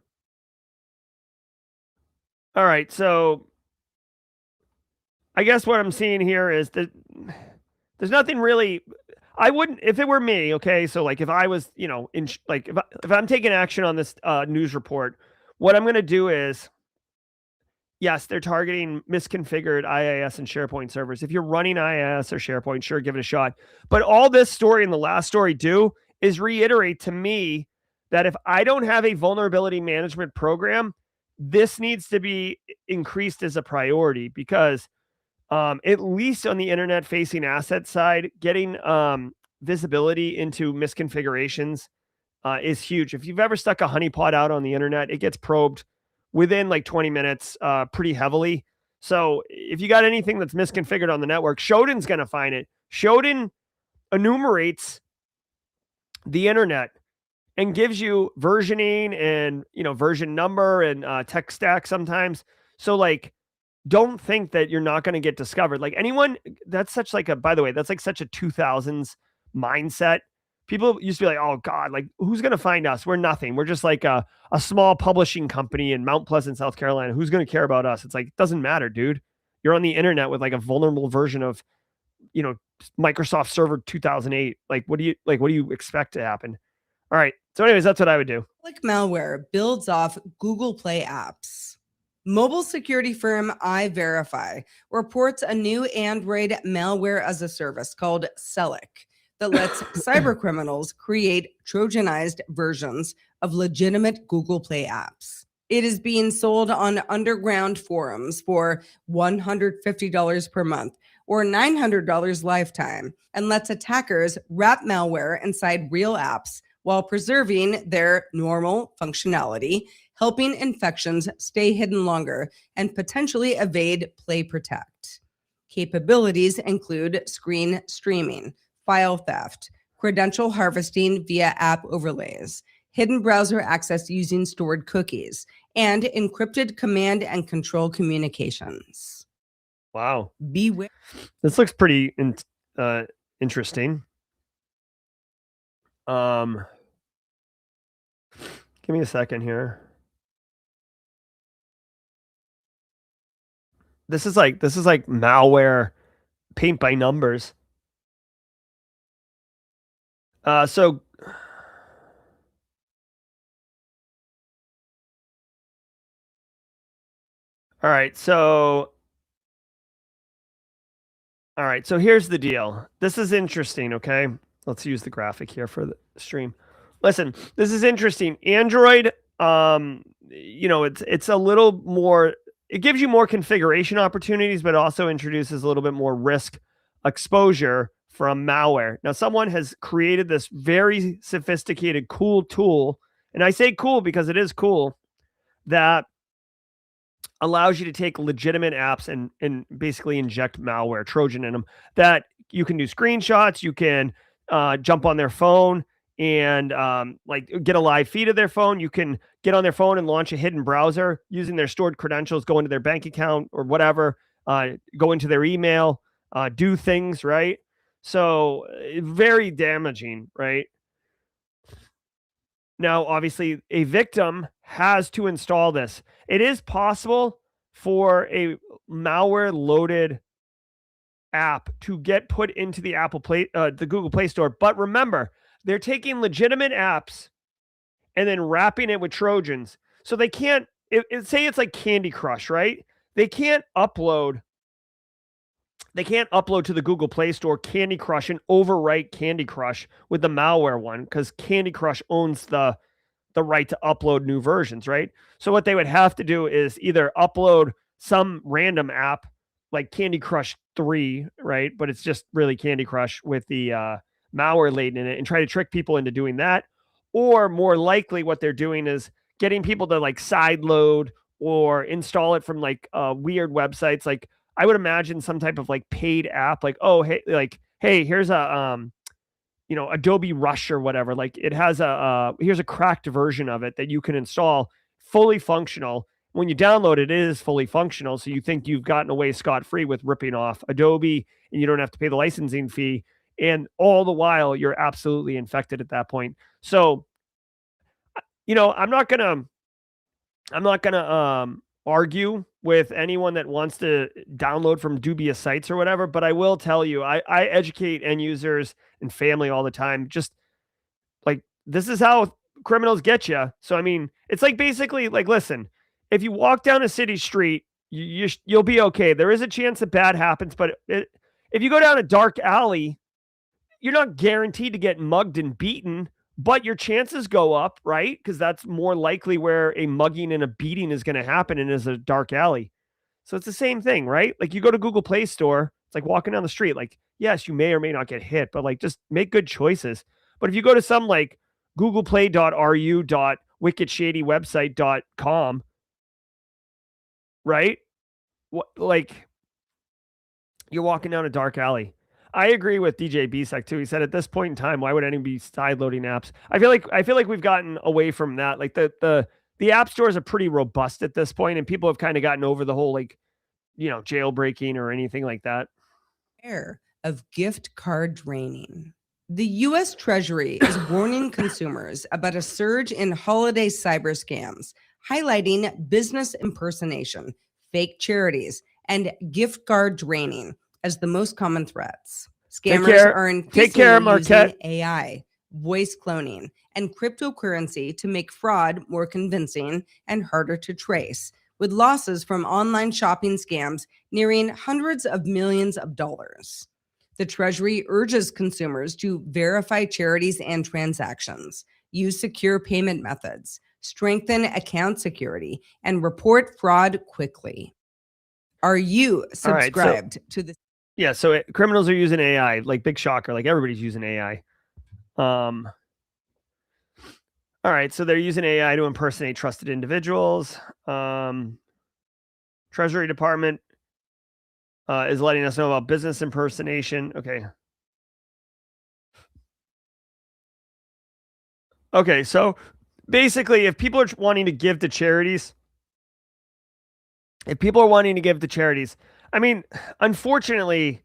All right, so I guess what I'm seeing here is that there's nothing really. I wouldn't, if it were me, okay. So if I was, if I'm taking action on this news report, what I'm going to do is yes, they're targeting misconfigured IIS and SharePoint servers. If you're running IIS or SharePoint, sure, give it a shot. But all this story and the last story do is reiterate to me that if I don't have a vulnerability management program, this needs to be increased as a priority because at least on the internet facing asset side, getting visibility into misconfigurations is huge. If you've ever stuck a honeypot out on the internet, it gets probed within like 20 minutes pretty heavily. So if you got anything that's misconfigured on the network, Shodan's going to find it. Shodan enumerates the internet and gives you versioning and, version number and tech stack sometimes. So like, don't think that you're not going to get discovered. Like anyone, that's such like by the way, that's like such a 2000s mindset. People used to be like, oh God, like who's going to find us? We're nothing. We're just like a small publishing company in Mount Pleasant, South Carolina. Who's going to care about us? It's like, it doesn't matter, dude. You're on the internet with like a vulnerable version of, Microsoft Server 2008. Like, what do you expect to happen? All right. So anyways, that's what I would do. Cellik malware builds off Google Play apps. Mobile security firm iVerify reports a new Android malware as a service called Cellik that lets cyber criminals create Trojanized versions of legitimate Google Play apps. It is being sold on underground forums for $150 per month or $900 lifetime and lets attackers wrap malware inside real apps while preserving their normal functionality, helping infections stay hidden longer and potentially evade Play Protect. Capabilities include screen streaming, file theft, credential harvesting via app overlays, hidden browser access using stored cookies, and encrypted command and control communications. Wow. Beware. This looks pretty interesting. Give me a second here. This is like malware paint by numbers. So all right, so here's the deal. This is interesting, okay? Let's use the graphic here for the stream. Listen, this is interesting. Android, it's a little more, it gives you more configuration opportunities, but also introduces a little bit more risk exposure from malware. Now, someone has created this very sophisticated, cool tool, and I say cool because it is cool, that allows you to take legitimate apps and basically inject malware, Trojan in them, that you can do screenshots, you can jump on their phone and get a live feed of their phone. You can get on their phone and launch a hidden browser using their stored credentials, go into their bank account or whatever, go into their email, do things, right? So very damaging, right? Now, obviously, a victim has to install this. It is possible for a malware-loaded app to get put into the the Google Play Store. But remember, they're taking legitimate apps and then wrapping it with Trojans. So they can't, say it's like Candy Crush, right? They can't upload to the Google Play Store Candy Crush and overwrite Candy Crush with the malware one because Candy Crush owns the right to upload new versions, right? So what they would have to do is either upload some random app like Candy Crush 3, right? But it's just really Candy Crush with the malware laden in it and try to trick people into doing that. Or more likely what they're doing is getting people to like sideload or install it from like weird websites. Like I would imagine some type of like paid app, like, oh, hey, here's a, Adobe Rush or whatever. Like it has here's a cracked version of it that you can install, fully functional. When you download it, it is fully functional. So you think you've gotten away scot-free with ripping off Adobe and you don't have to pay the licensing fee. And all the while you're absolutely infected at that point. So, I'm not gonna argue with anyone that wants to download from dubious sites or whatever, but I will tell you, I educate end users and family all the time. Just like, this is how criminals get you. So, I mean, it's like basically like, listen, if you walk down a city street you'll be okay. There is a chance that bad happens, but if you go down a dark alley, you're not guaranteed to get mugged and beaten, but your chances go up, right? Because that's more likely where a mugging and a beating is going to happen and is a dark alley. So it's the same thing, right? Like you go to Google Play Store, it's like walking down the street. Like, yes, you may or may not get hit, but like just make good choices. But if you go to some like googleplay.ru.wickedshadywebsite.com, right? What, like you're walking down a dark alley. I agree with DJ Bisek too. He said at this point in time, why would anyone be sideloading apps? I feel like we've gotten away from that. Like the app stores are pretty robust at this point, and people have kind of gotten over the whole like, jailbreaking or anything like that. Of gift card draining. The U.S. Treasury is warning consumers about a surge in holiday cyber scams, highlighting business impersonation, fake charities, and gift card draining as the most common threats. Scammers are increasingly using AI, voice cloning, and cryptocurrency to make fraud more convincing and harder to trace, with losses from online shopping scams nearing hundreds of millions of dollars. The Treasury urges consumers to verify charities and transactions, use secure payment methods, strengthen account security, and report fraud quickly. Are you subscribed to this? Yeah, so criminals are using AI, like big shocker, like everybody's using AI. All right, so they're using AI to impersonate trusted individuals. Treasury Department is letting us know about business impersonation. Okay, so basically, if people are wanting to give to charities, I mean, unfortunately,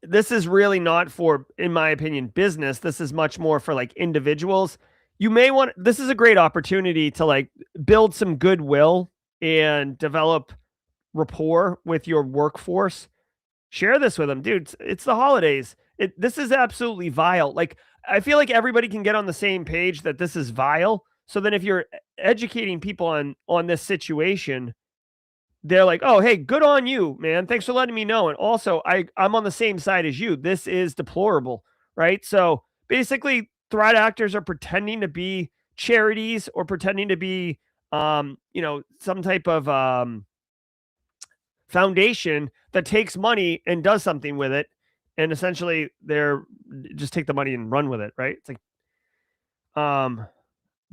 this is really not for, in my opinion, business. This is much more for like individuals. This is a great opportunity to like build some goodwill and develop rapport with your workforce. Share this with them, dude. It's the holidays. This is absolutely vile. Like, I feel like everybody can get on the same page that this is vile. So then if you're educating people on this situation, they're like, oh, hey, good on you, man. Thanks for letting me know. And also, I'm on the same side as you. This is deplorable, right? So basically, threat actors are pretending to be charities or pretending to be, some type of foundation that takes money and does something with it. And essentially, they're just take the money and run with it, right? It's like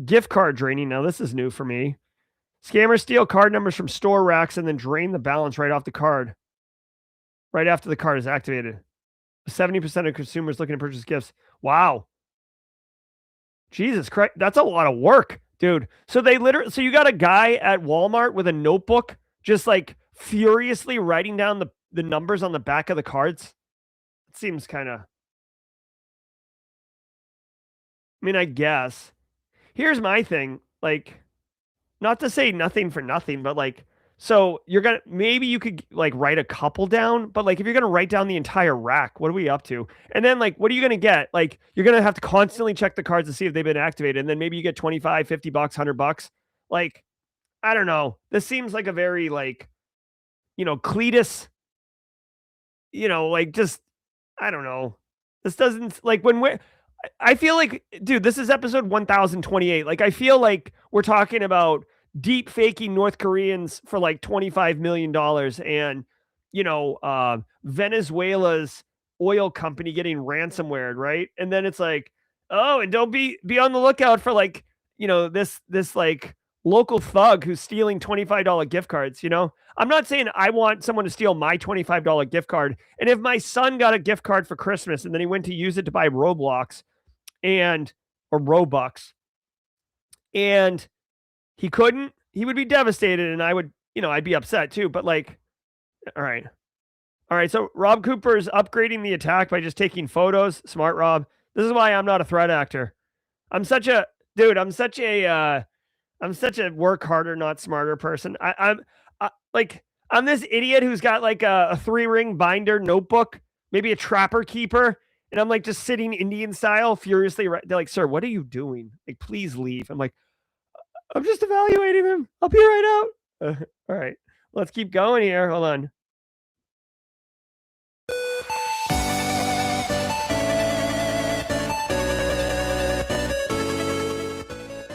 gift card draining. Now, this is new for me. Scammers steal card numbers from store racks and then drain the balance right off the card, right after the card is activated. 70% of consumers looking to purchase gifts. Wow. Jesus Christ. That's a lot of work, dude. So so you got a guy at Walmart with a notebook just like furiously writing down the numbers on the back of the cards. It seems kind of, I mean, I guess. Here's my thing. Like, not to say nothing for nothing, but like, so maybe you could like write a couple down, but like if you're going to write down the entire rack, what are we up to? And then like, what are you going to get? Like, you're going to have to constantly check the cards to see if they've been activated. And then maybe you get 25, 50 bucks, $100. Like, I don't know. This seems like a very like, Cletus, like just, I don't know. This doesn't like I feel like, dude, this is episode 1028. Like, I feel like we're talking about deep faking North Koreans for like $25 million and, Venezuela's oil company getting ransomware, right? And then it's like, oh, and don't be on the lookout for like, this like local thug who's stealing $25 gift cards, I'm not saying I want someone to steal my $25 gift card. And if my son got a gift card for Christmas and then he went to use it to buy Roblox or Robux and he couldn't, he would be devastated and I would, I'd be upset too. But like, all right. So Rob Cooper is upgrading the attack by just taking photos. Smart Rob. This is why I'm not a threat actor. I'm such a work harder, not smarter person. I'm this idiot who's got like a 3-ring binder notebook, maybe a trapper keeper. And I'm like just sitting Indian style furiously. They're like, sir, what are you doing? Like, please leave. I'm like, I'm just evaluating him. I'll be right out. All right. Let's keep going here. Hold on.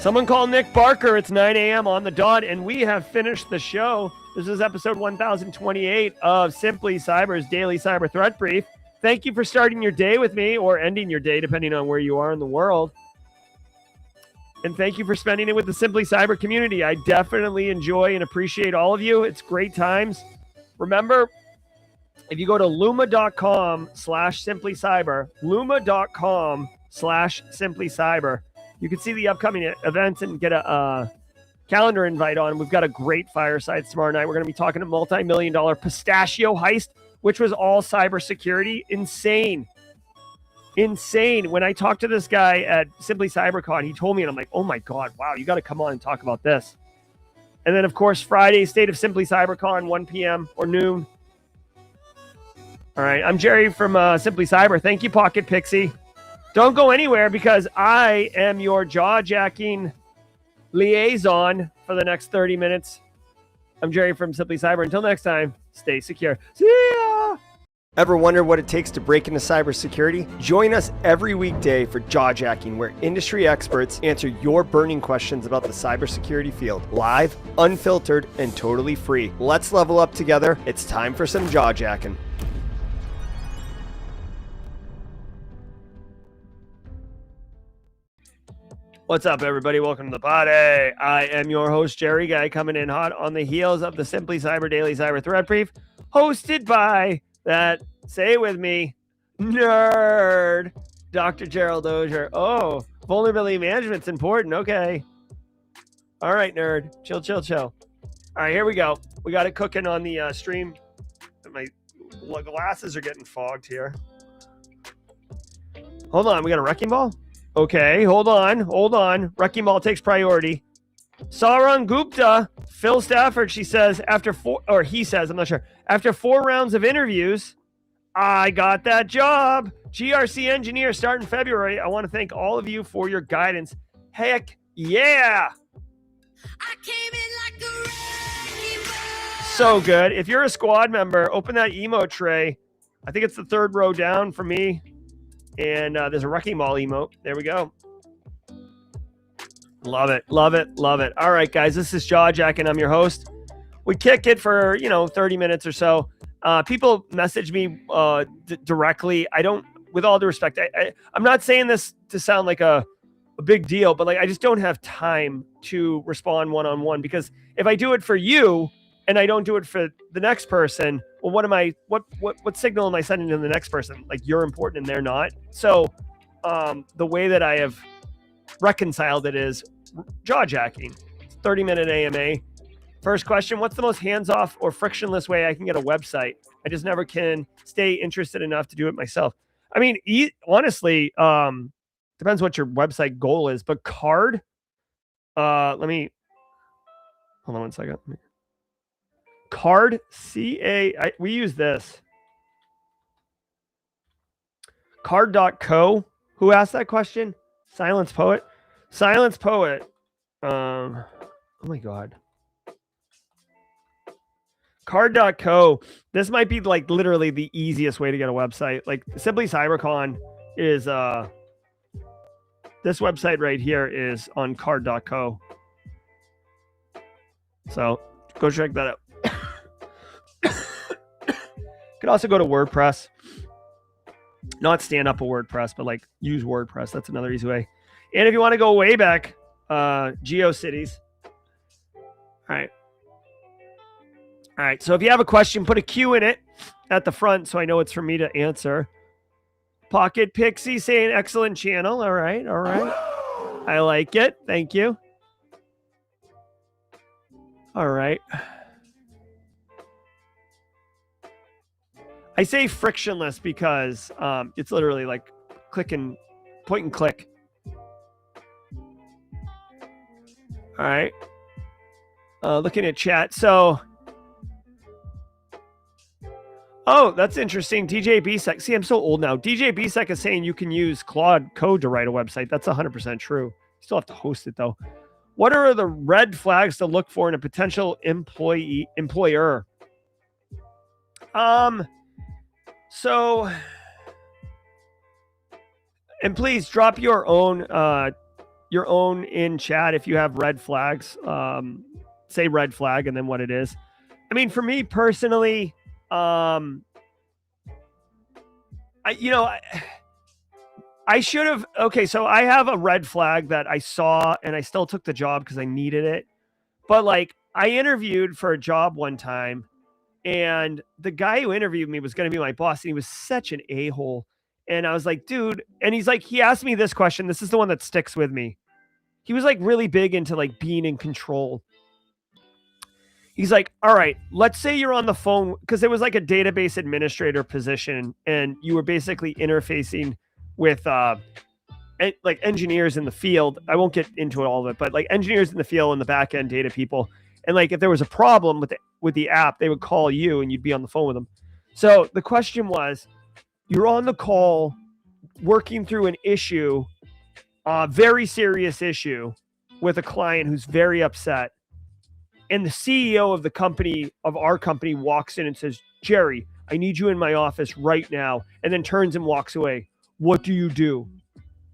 Someone call Nick Barker. It's 9 a.m. on the dot, and we have finished the show. This is episode 1028 of Simply Cyber's Daily Cyber Threat Brief. Thank you for starting your day with me, or ending your day, depending on where you are in the world. And thank you for spending it with the Simply Cyber community. I definitely enjoy and appreciate all of you. It's great times. Remember, if you go to luma.com/simplycyber, luma.com/simplycyber, you can see the upcoming events and get a calendar invite on. We've got a great fireside tomorrow night. We're going to be talking a multi-million-dollar pistachio heist, which was all cybersecurity. Insane. When I talked to this guy at Simply CyberCon, he told me, and I'm like, oh my God, wow, you got to come on and talk about this. And then, of course, Friday, State of Simply CyberCon, 1 p.m. or noon. All right, I'm Jerry from Simply Cyber. Thank you, Pocket Pixie. Don't go anywhere because I am your jaw-jacking liaison for the next 30 minutes. I'm Jerry from Simply Cyber. Until next time, stay secure. See ya! Ever wonder what it takes to break into cybersecurity? Join us every weekday for Jawjacking, where industry experts answer your burning questions about the cybersecurity field. Live, unfiltered, and totally free. Let's level up together. It's time for some Jawjacking. What's up, everybody? Welcome to the party. I am your host, Jerry Guy, coming in hot on the heels of the Simply Cyber Daily Cyber Threat Brief, hosted by that, say it with me, nerd, Dr. Gerald Auger. Oh, vulnerability management's important. Okay. All right, nerd. Chill. All right, here we go. We got it cooking on the stream. My glasses are getting fogged here. Hold on. We got a wrecking ball? Okay, hold on. Wrecking ball takes priority. Sarang Gupta, Phil Stafford, she says, he says, I'm not sure. After 4 rounds of interviews, I got that job. GRC engineer starting February. I want to thank all of you for your guidance. Heck yeah. I came in like a wrecking ball. So good. If you're a squad member, open that emote tray. I think it's the 3rd row down for me. And there's a wrecking ball emote. There we go. Love it. All right, guys, this is Jawjacking. I'm your host. We kick it for, 30 minutes or so. People message me directly. I don't, with all due respect, I'm not saying this to sound like a big deal, but I just don't have time to respond one-on-one, because if I do it for you and I don't do it for the next person, well, what signal am I sending to the next person? Like, you're important and they're not. So the way that I have reconciled it is Jawjacking. 30-minute AMA. First question, what's the most hands-off or frictionless way I can get a website? I just never can stay interested enough to do it myself. I mean, honestly, depends what your website goal is, but card, hold on one second. Card, we use this. Card.co. Who asked that question? Silence Poet. Oh my God. Card.co. This might be literally the easiest way to get a website. Simply CyberCon is this website right here is on card.co. So go check that out. Could also go to WordPress. Not stand up a WordPress, but use WordPress. That's another easy way. And if you want to go way back, GeoCities. All right. So if you have a question, put a Q in it at the front so I know it's for me to answer. Pocket Pixie saying excellent channel. All right. I like it. Thank you. All right. I say frictionless because it's literally point and click. All right. Looking at chat. So, that's interesting. DJ BSEC. See, I'm so old now. DJ BSEC is saying you can use Claude Code to write a website. That's 100% true. You still have to host it, though. What are the red flags to look for in a potential employer? So, and please drop your own in chat if you have red flags. Say red flag and then what it is. I mean, for me personally, I should have. Okay, so I have a red flag that I saw and I still took the job because I needed it. But like, I interviewed for a job one time, and the guy who interviewed me was going to be my boss, and he was such an a-hole. And I was like, dude, and he's like, he asked me this question. This is the one that sticks with me. He was like really big into like being in control. He's like, all right, let's say you're on the phone, because it was like a database administrator position, and you were basically interfacing with like engineers in the field. I won't get into all of it, but like engineers in the field and the back end data people. And like if there was a problem with the app, they would call you and you'd be on the phone with them. So the question was, you're on the call working through an issue, a very serious issue with a client who's very upset. And the CEO of the company, of our company, walks in and says, Jerry, I need you in my office right now. And then turns and walks away. What do you do?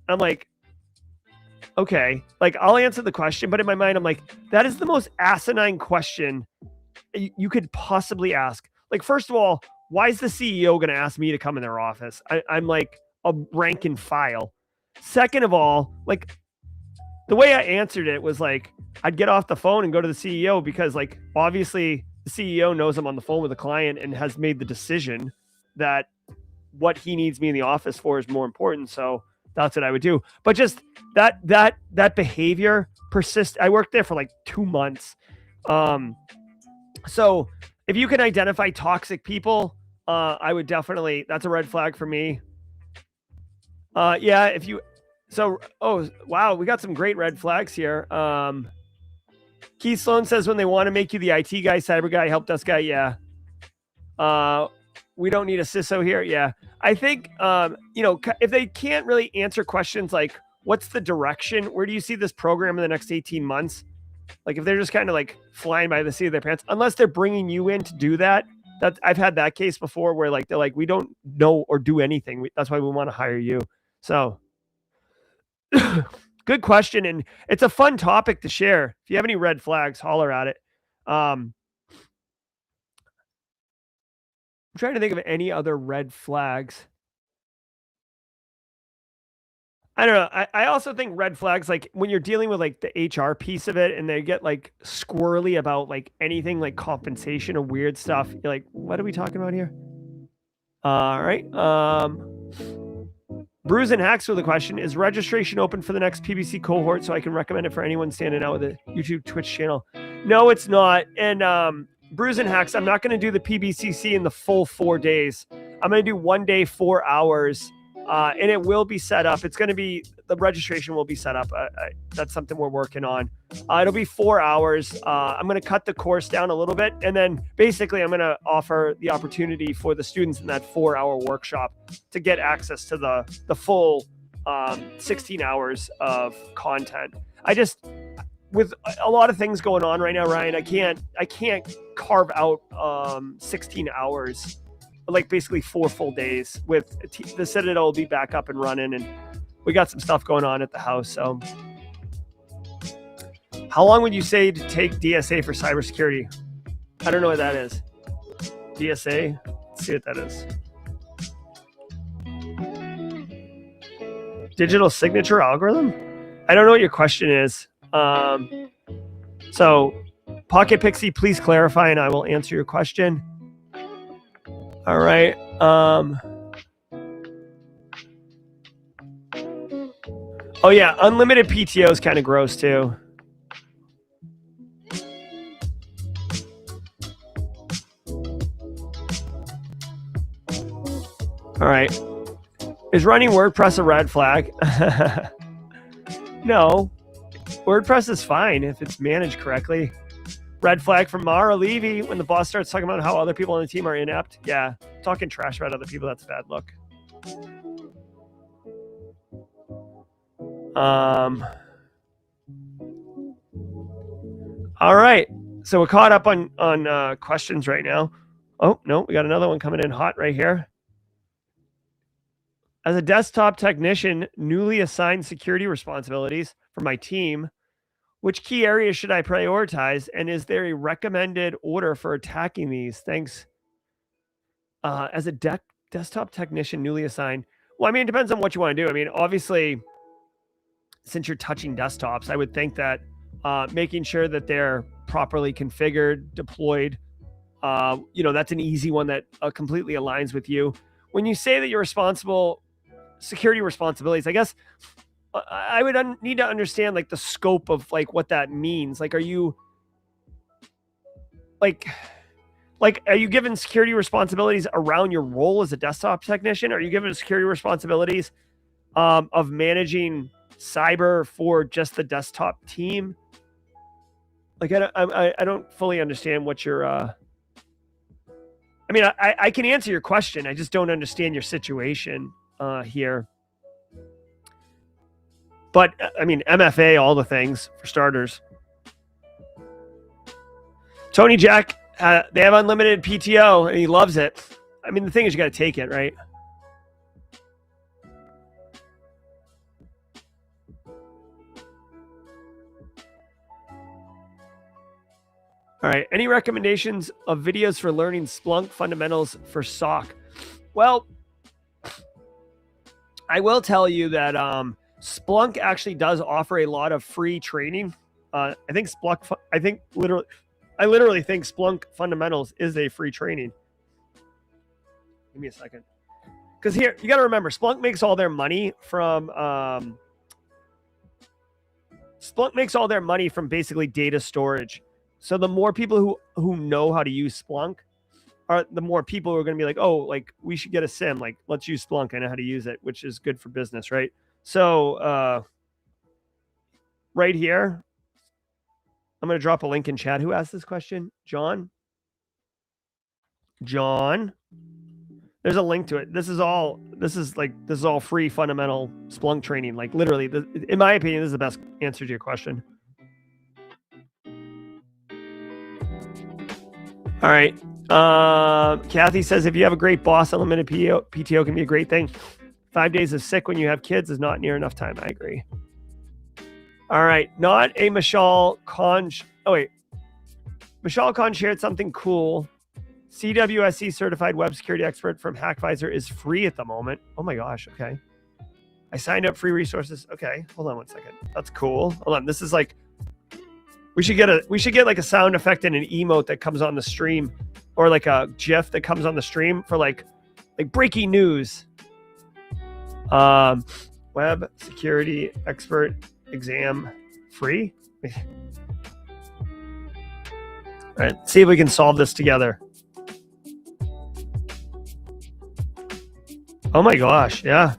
I'm like, okay, like I'll answer the question, but in my mind, I'm like, that is the most asinine question you could possibly ask. Like, first of all, why is the CEO going to ask me to come in their office? I'm like a rank and file. Second of all, like the way I answered it was like, I'd get off the phone and go to the CEO, because like, obviously the CEO knows I'm on the phone with a client and has made the decision that what he needs me in the office for is more important. So that's what I would do. But just that behavior persists. I worked there for like 2 months. So if you can identify toxic people, I would definitely, that's a red flag for me. Yeah, if you, so, oh, wow, we got some great red flags here. Keith Sloan says when they want to make you the IT guy, cyber guy, help desk guy, yeah. We don't need a CISO here, yeah. I think, if they can't really answer questions like, what's the direction? Where do you see this program in the next 18 months? Like if they're just kind of like flying by the seat of their pants, unless they're bringing you in to do that. I've had that case before where like, they're like, we don't know or do anything. That's why we want to hire you. So good question. And it's a fun topic to share. If you have any red flags, holler at it. I'm trying to think of any other red flags. I don't know. I also think red flags, like when you're dealing with like the HR piece of it and they get like squirrely about like anything like compensation or weird stuff. You're like, what are we talking about here? All right. Bruise and Hacks with a question. Is registration open for the next PBC cohort so I can recommend it for anyone standing out with a YouTube Twitch channel? No, it's not. And Bruise and Hacks, I'm not going to do the PBCC in the full 4 days. I'm going to do 1 day, 4 hours. And it will be set up. It's going to be, the registration will be set up. That's something we're working on. It'll be 4 hours. I'm going to cut the course down a little bit. And then basically I'm going to offer the opportunity for the students in that 4-hour workshop to get access to the full 16 hours of content. With a lot of things going on right now, Ryan, I can't carve out 16 hours. Like basically 4 full days. With the Citadel will be back up and running, and we got some stuff going on at the house. So how long would you say to take DSA for cybersecurity? I don't know what that is. DSA, let's see what that is. Digital signature algorithm? I don't know what your question is. So Pocket Pixie, please clarify and I will answer your question. All right. Oh yeah, unlimited PTO is kind of gross too. All right. Is running WordPress a red flag? No. WordPress is fine if it's managed correctly. Red flag from Mara Levy when the boss starts talking about how other people on the team are inept. Yeah, talking trash about other people, that's a bad look. All right. So we're caught up on questions right now. Oh, no, we got another one coming in hot right here. As a desktop technician, newly assigned security responsibilities for my team, which key areas should I prioritize? And is there a recommended order for attacking these? Thanks. As a desktop technician, newly assigned. Well, I mean, it depends on what you want to do. I mean, obviously, since you're touching desktops, I would think that making sure that they're properly configured, deployed, that's an easy one that completely aligns with you. When you say that you're responsible, security responsibilities, I guess I would need to understand like the scope of like what that means. Like, are you are you given security responsibilities around your role as a desktop technician? Are you given security responsibilities of managing cyber for just the desktop team? Like, I don't fully understand what your. I mean, I can answer your question. I just don't understand your situation here. But I mean, MFA, all the things for starters. Tony Jack, they have unlimited PTO and he loves it. I mean, the thing is, you got to take it, right? All right. Any recommendations of videos for learning Splunk fundamentals for SOC? Well, I will tell you that Splunk actually does offer a lot of free training. I literally think Splunk fundamentals is a free training. Give me a second. Because here, you got to remember, Splunk makes all their money from basically data storage. So the more people who know how to use Splunk, are the more people who are going to be like, oh, like we should get a SIM. Like, let's use Splunk. I know how to use it, which is good for business, right? So right here, I'm going to drop a link in chat. Who asked this question? John? There's a link to it. This is all free fundamental Splunk training. Like literally, in my opinion, this is the best answer to your question. All right. Kathy says, if you have a great boss, unlimited PTO can be a great thing. 5 days of sick when you have kids is not near enough time. I agree. All right. Not a Michelle Khan. Michelle Khan shared something cool. CWSC certified web security expert from HackVisor is free at the moment. Oh my gosh. Okay. I signed up, free resources. Okay. Hold on one second. That's cool. Hold on. This is like, we should get like a sound effect and an emote that comes on the stream, or like a GIF that comes on the stream for like breaking news. Web security expert exam free. All right, see if we can solve this together. Oh my gosh, yeah.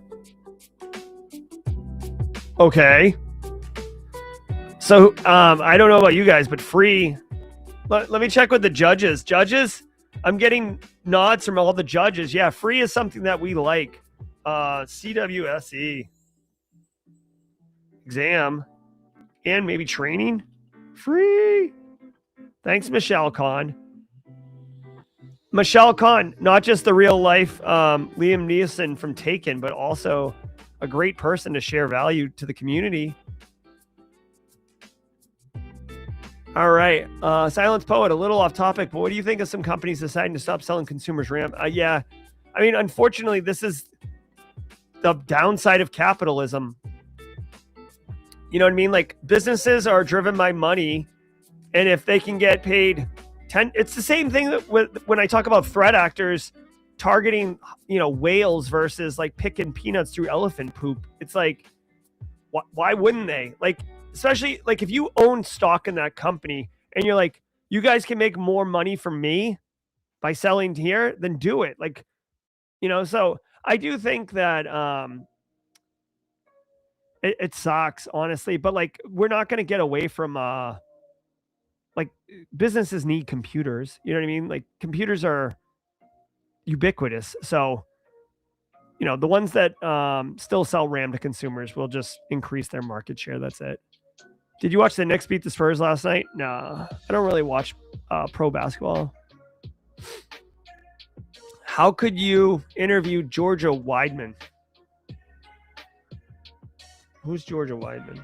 Okay. So I don't know about you guys, but free. Let me check with the judges. Judges, I'm getting nods from all the judges. Yeah, free is something that we like. CWSE exam and maybe training. Free. Thanks, Michelle Khan. Michelle Khan, not just the real life Liam Neeson from Taken, but also a great person to share value to the community. All right. Silence Poet, a little off topic, but what do you think of some companies deciding to stop selling consumers RAM? Yeah. I mean, unfortunately, this is the downside of capitalism. You know what I mean? Like, businesses are driven by money, and if they can get paid it's the same thing that when I talk about threat actors targeting, whales versus like picking peanuts through elephant poop. It's like, why wouldn't they? Like, especially like if you own stock in that company and you're like, you guys can make more money from me by selling here, then do it. Like, so I do think that it sucks, honestly, but like, we're not going to get away from like, businesses need computers. You know what I mean? Like, computers are ubiquitous. So, the ones that still sell RAM to consumers will just increase their market share. That's it. Did you watch the Knicks beat the Spurs last night? No, I don't really watch pro basketball. How could you interview Georgia Weidman? Who's Georgia Weidman?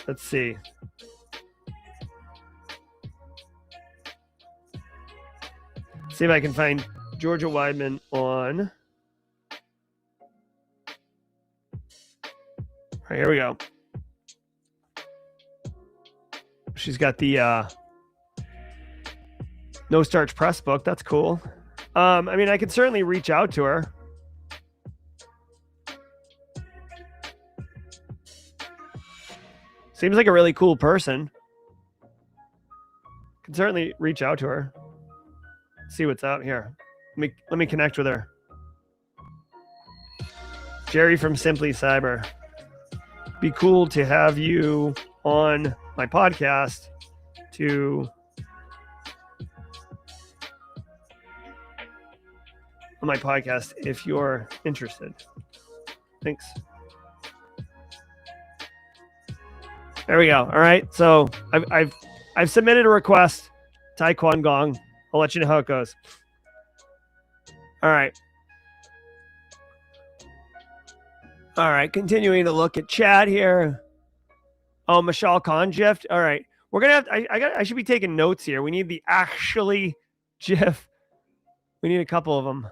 Let's see. See if I can find Georgia Weidman on. All right, here we go. She's got the No Starch Press book. That's cool. I mean, I could certainly reach out to her. Seems like a really cool person. Can certainly reach out to her. See what's out here. Let me connect with her. Jerry from Simply Cyber. Be cool to have you on my podcast if you're interested. Thanks. There we go. All right. So I've submitted a request to Taekwon Gong. I'll let you know how it goes. All right. All right. Continuing to look at chat here. Oh, Mashal Khan GIF. All right. We're gonna have. I should be taking notes here. We need the actually GIF. We need a couple of them.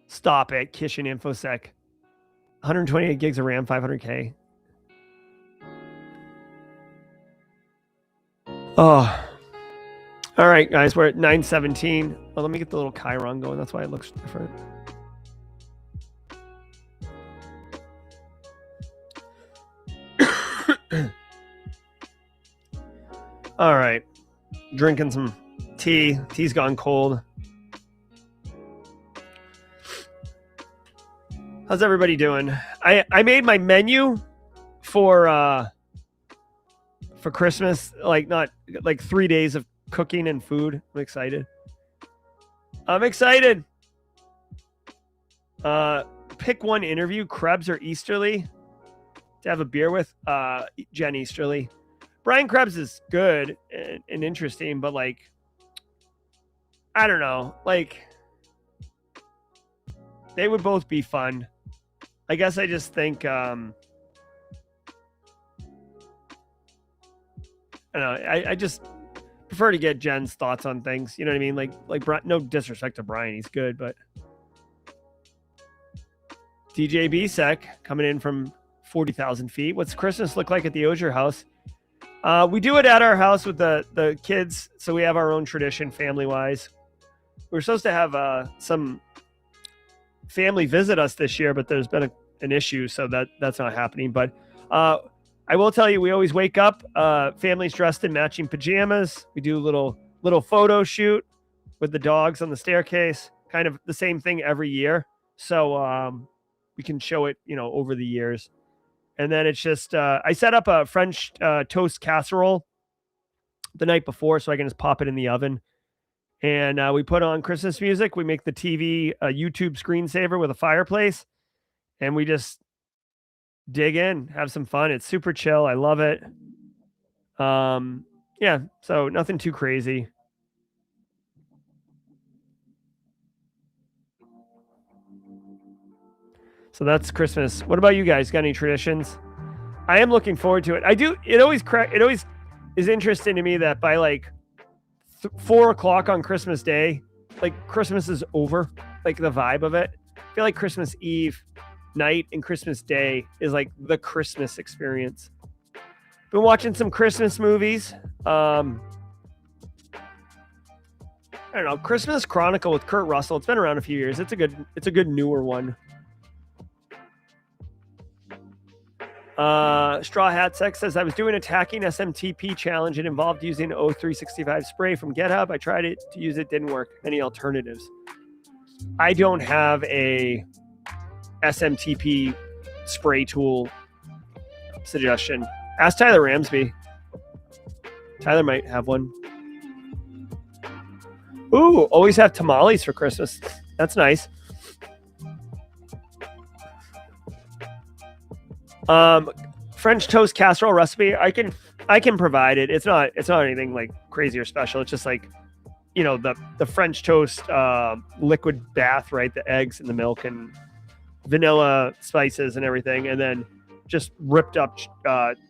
Stop it, Kishin InfoSec. 128 gigs of RAM, 500K. Oh. All right, guys, we're at 9:17. Well, let me get the little Chiron going. That's why it looks different. All right. Drinking some tea. Tea's gone cold. How's everybody doing? I made my menu for Christmas, not 3 days of cooking and food. I'm excited. Pick one interview, Krebs or Easterly, to have a beer with. Jen Easterly. Brian Krebs is good and interesting, but I don't know. They would both be fun. I guess I just think I don't know. I just prefer to get Jen's thoughts on things. You know what I mean? Like no disrespect to Brian, he's good, but DJ BSEC coming in from 40,000 feet. What's Christmas look like at the Auger house? We do it at our house with the kids, so we have our own tradition family-wise. We're supposed to have some family visit us this year, but there's been an issue, so that's not happening. But I will tell you, we always wake up, families dressed in matching pajamas. We do a little photo shoot with the dogs on the staircase, kind of the same thing every year. So we can show it, over the years. And then it's just, I set up a French toast casserole the night before, so I can just pop it in the oven. And we put on Christmas music. We make the TV a YouTube screensaver with a fireplace. And we just dig in, have some fun. It's super chill. I love it. Yeah, so nothing too crazy. So that's Christmas. What about you guys? Got any traditions? I am looking forward to it. I do. It always is interesting to me that by 4 o'clock on Christmas Day, Christmas is over. The vibe of it. I feel like Christmas Eve night and Christmas Day is the Christmas experience. Been watching some Christmas movies. I don't know, Christmas Chronicle with Kurt Russell. It's been around a few years. It's a good newer one. Straw Hat Sex says, I was doing a hacking SMTP challenge. It involved using O365 spray from GitHub. I tried it to use it, didn't work. Any alternatives? I don't have a SMTP spray tool suggestion. Ask Tyler Ramsby. Tyler might have one. Ooh, always have tamales for Christmas. That's nice. French toast casserole recipe. I can provide it. It's not anything like crazy or special. It's just like, you know, the French toast liquid bath, right? The eggs and the milk and vanilla spices and everything, and then just ripped up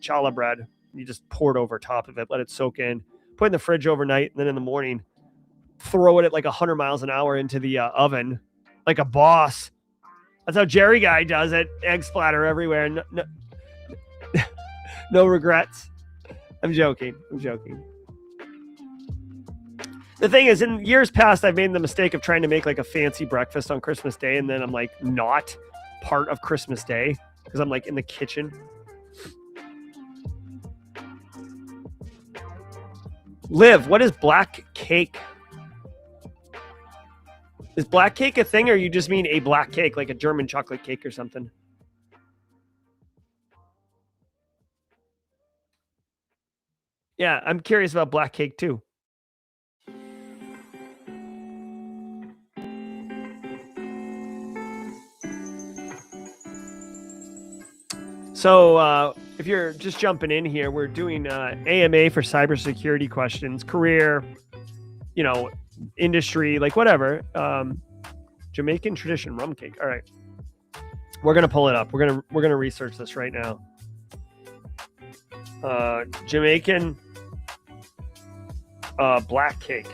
challah bread. You just pour it over top of it, let it soak in, put it in the fridge overnight, and then in the morning, throw it at like 100 miles an hour into the oven like a boss. That's how Jerry Guy does it. Egg splatter everywhere. No regrets. I'm joking. The thing is, in years past, I've made the mistake of trying to make like a fancy breakfast on Christmas Day, and then I'm like not part of Christmas Day because I'm like in the kitchen. Liv, what is black cake? Is black cake a thing, or you just mean a black cake, like a German chocolate cake or something? Yeah, I'm curious about black cake too. So if you're just jumping in here, we're doing AMA for cybersecurity questions, career, you know, industry, like whatever. Jamaican tradition rum cake. All right, we're gonna pull it up. We're gonna research this right now. Jamaican black cake.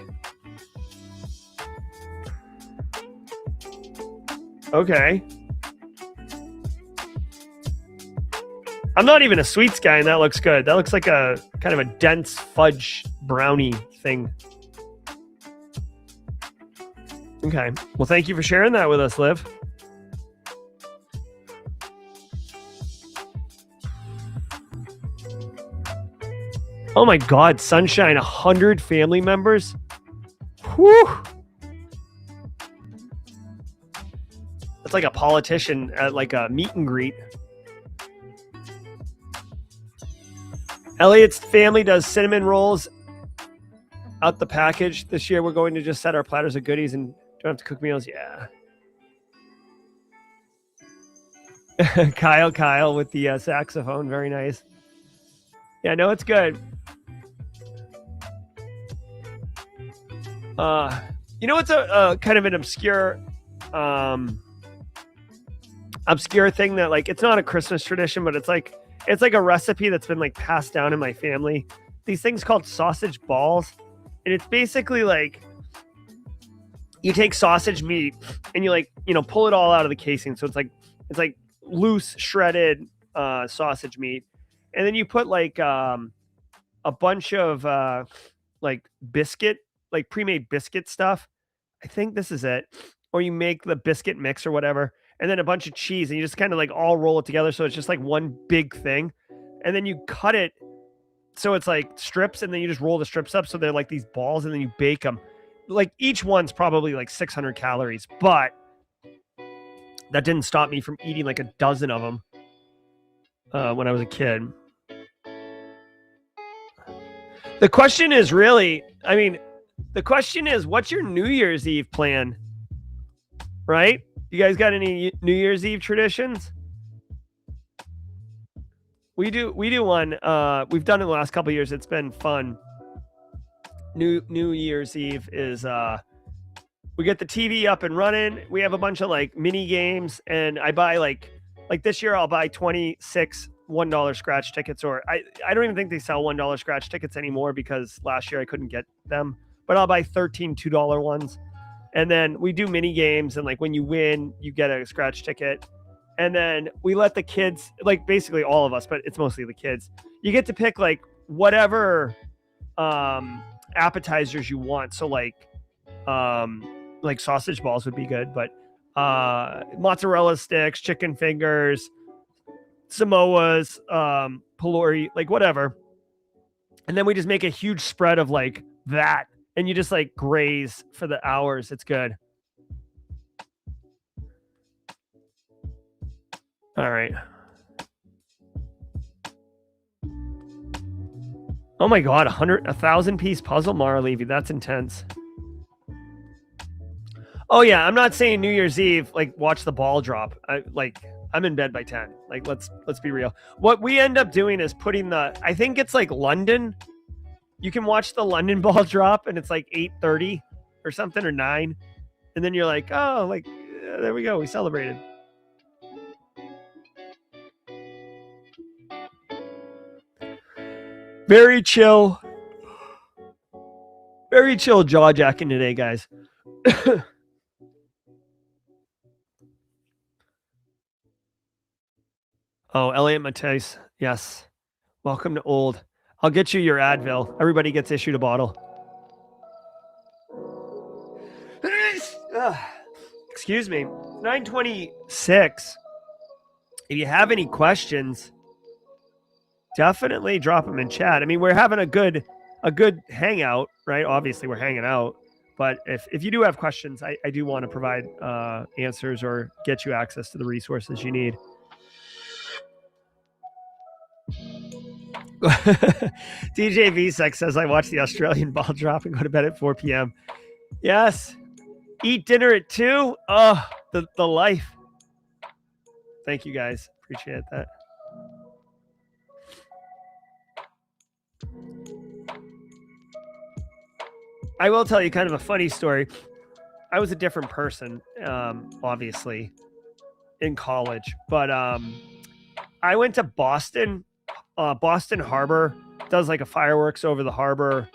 Okay. I'm not even a sweets guy, and that looks good. That looks like a kind of a dense fudge brownie thing. Okay. Well, thank you for sharing that with us, Liv. Oh my God, Sunshine, 100 family members? Whew. That's like a politician at like a meet and greet. Elliot's family does cinnamon rolls out the package. This year we're going to just set our platters of goodies and don't have to cook meals. Yeah. Kyle with the saxophone. Very nice. Yeah, no, it's good. You know what's a kind of an obscure thing that like, it's not a Christmas tradition, but it's like a recipe that's been like passed down in my family. These things called sausage balls. And it's basically like you take sausage meat and you like, you know, pull it all out of the casing. So it's like loose shredded sausage meat. And then you put like a bunch of like biscuit, like pre-made biscuit stuff. I think this is it. Or you make the biscuit mix or whatever. And then a bunch of cheese, and you just kind of like all roll it together. So it's just like one big thing. And then you cut it. So it's like strips, and then you just roll the strips up. So they're like these balls, and then you bake them. Like each one's probably like 600 calories, but that didn't stop me from eating like a dozen of them when I was a kid. The question is really, the question is, what's your New Year's Eve plan? Right? You guys got any New Year's Eve traditions? We do one. We've done it the last couple of years. It's been fun. New Year's Eve is we get the TV up and running. We have a bunch of like mini games, and I buy like this year I'll buy 26 $1 scratch tickets, or I don't even think they sell $1 scratch tickets anymore because last year I couldn't get them. But I'll buy 13 $2 ones. And then we do mini games, and like when you win, you get a scratch ticket. And then we let the kids, like basically all of us, but it's mostly the kids. You get to pick like whatever appetizers you want. So like sausage balls would be good, but mozzarella sticks, chicken fingers, Samoas, Pilori, like whatever. And then we just make a huge spread of like that. And you just like graze for the hours. It's good. All right. Oh my God, 1,000 piece puzzle, Mara Levy. That's intense. Oh yeah, I'm not saying New Year's Eve, like watch the ball drop. I I'm in bed by 10. Like, let's be real. What we end up doing is putting I think it's like London. You can watch the London ball drop and it's like 8:30 or something, or 9. And then you're like, oh, like, there we go. We celebrated. Very chill. Very chill jawjacking today, guys. Oh, Elliot Matisse. Yes. Welcome to old. I'll get you your Advil. Everybody gets issued a bottle. Excuse me. 9:26. If you have any questions, definitely drop them in chat. I mean, we're having a good hangout, right? Obviously, we're hanging out. But if you do have questions, I do want to provide answers or get you access to the resources you need. DJ VSEC says, I watch the Australian ball drop and go to bed at 4 p.m. Yes. Eat dinner at 2. Oh, the life. Thank you, guys. Appreciate that. I will tell you kind of a funny story. I was a different person, obviously, in college. But I went to Boston. Boston Harbor does like a fireworks over the harbor.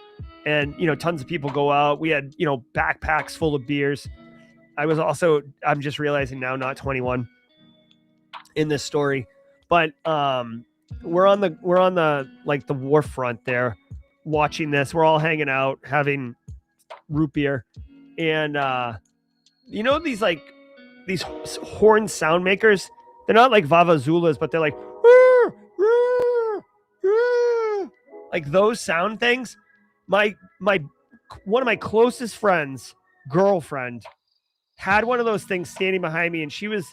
And, tons of people go out. We had, backpacks full of beers. I was also, I'm just realizing now, not 21 in this story. But we're on the like the wharfront there watching this. We're all hanging out, having root beer. And, these horn sound makers, they're not like Vavazulas, but they're like, like those sound things. My one of my closest friends' girlfriend had one of those things standing behind me, and she was,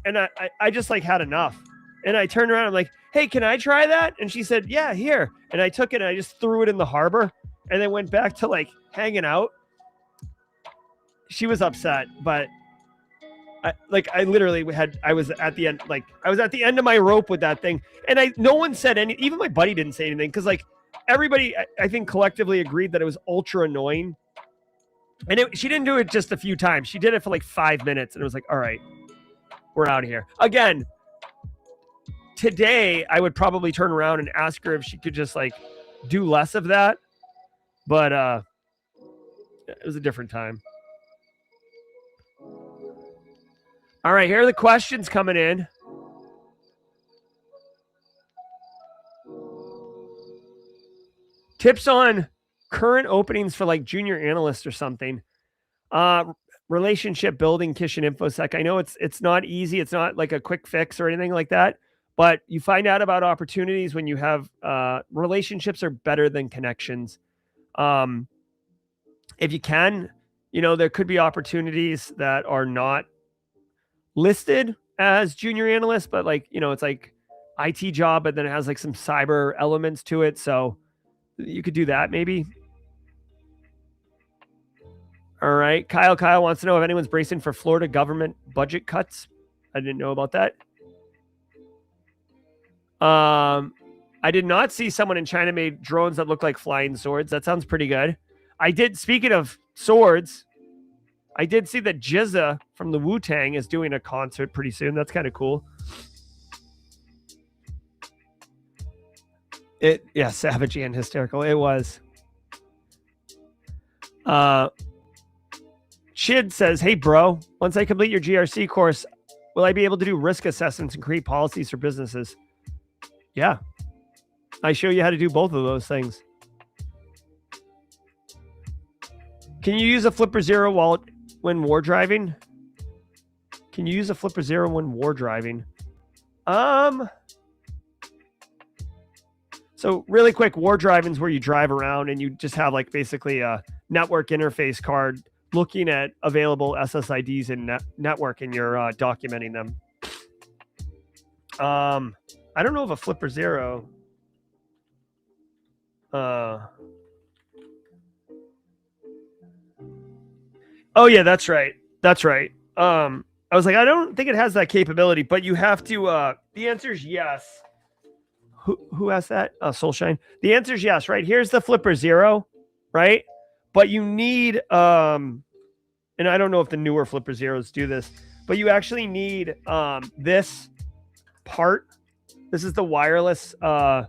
and I just like had enough. And I turned around, I'm like, hey, can I try that? And she said, yeah, here. And I took it and I just threw it in the harbor and then went back to like hanging out. She was upset, but I literally I was at the end of my rope with that thing. And no one said anything. Even my buddy didn't say anything. Cause like everybody, I think collectively agreed that it was ultra annoying. And she didn't do it just a few times. She did it for like 5 minutes. And it was like, all right, we're out of here. Again, today I would probably turn around and ask her if she could just like do less of that. But it was a different time. All right, here are the questions coming in. Tips on current openings for like junior analyst or something. Relationship building, Kish and InfoSec. I know it's not easy. It's not like a quick fix or anything like that. But you find out about opportunities when you have relationships are better than connections. If you can, there could be opportunities that are not listed as junior analyst, but like, it's like IT job, but then it has like some cyber elements to it. So you could do that maybe. All right. Kyle wants to know if anyone's bracing for Florida government budget cuts. I didn't know about that. I did not see someone in China made drones that look like flying swords. That sounds pretty good. Speaking of swords, I did see that Jizza from the Wu-Tang is doing a concert pretty soon. That's kind of cool. Savage and hysterical. It was. Chid says, hey, bro, once I complete your GRC course, will I be able to do risk assessments and create policies for businesses? Yeah. I show you how to do both of those things. Can you use a Flipper Zero wallet when war driving? So really quick, war driving is where you drive around and you just have like basically a network interface card looking at available SSIDs in network and you're documenting them. I don't know if a Flipper Zero. Oh yeah, that's right. I was like, I don't think it has that capability, but you have to, the answer is yes. Who asked that? Soulshine. The answer is yes, right? Here's the flipper 0, right? But you need, and I don't know if the newer flipper 0s do this, but you actually need this part. This is the wireless card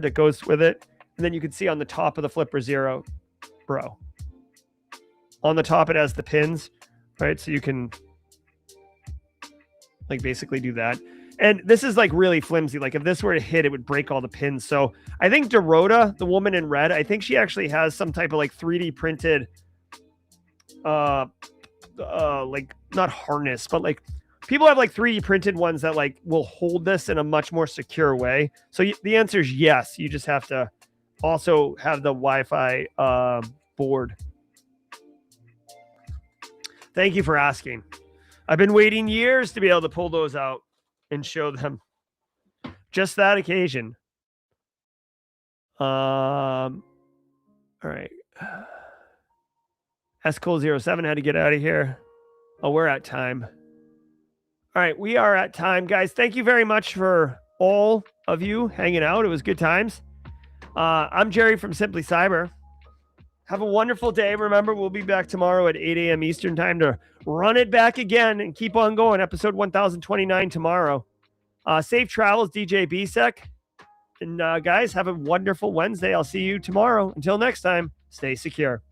that goes with it. And then you can see on the top of the flipper 0, bro. On the top, it has the pins, right? So you can like basically do that. And this is like really flimsy. Like if this were to hit, it would break all the pins. So I think Dorota, the woman in red, I think she actually has some type of like 3D printed, like not harness, but like people have like 3D printed ones that like will hold this in a much more secure way. So the answer is yes. You just have to also have the Wi-Fi board. Thank you for asking. I've been waiting years to be able to pull those out and show them. Just that occasion. All right. Escol07 had to get out of here. Oh, we're at time. All right, we are at time, guys. Thank you very much for all of you hanging out. It was good times. I'm Jerry from Simply Cyber. Have a wonderful day. Remember, we'll be back tomorrow at 8 a.m. Eastern time to run it back again and keep on going. Episode 1029 tomorrow. Safe travels, DJ BSEC. And guys, have a wonderful Wednesday. I'll see you tomorrow. Until next time, stay secure.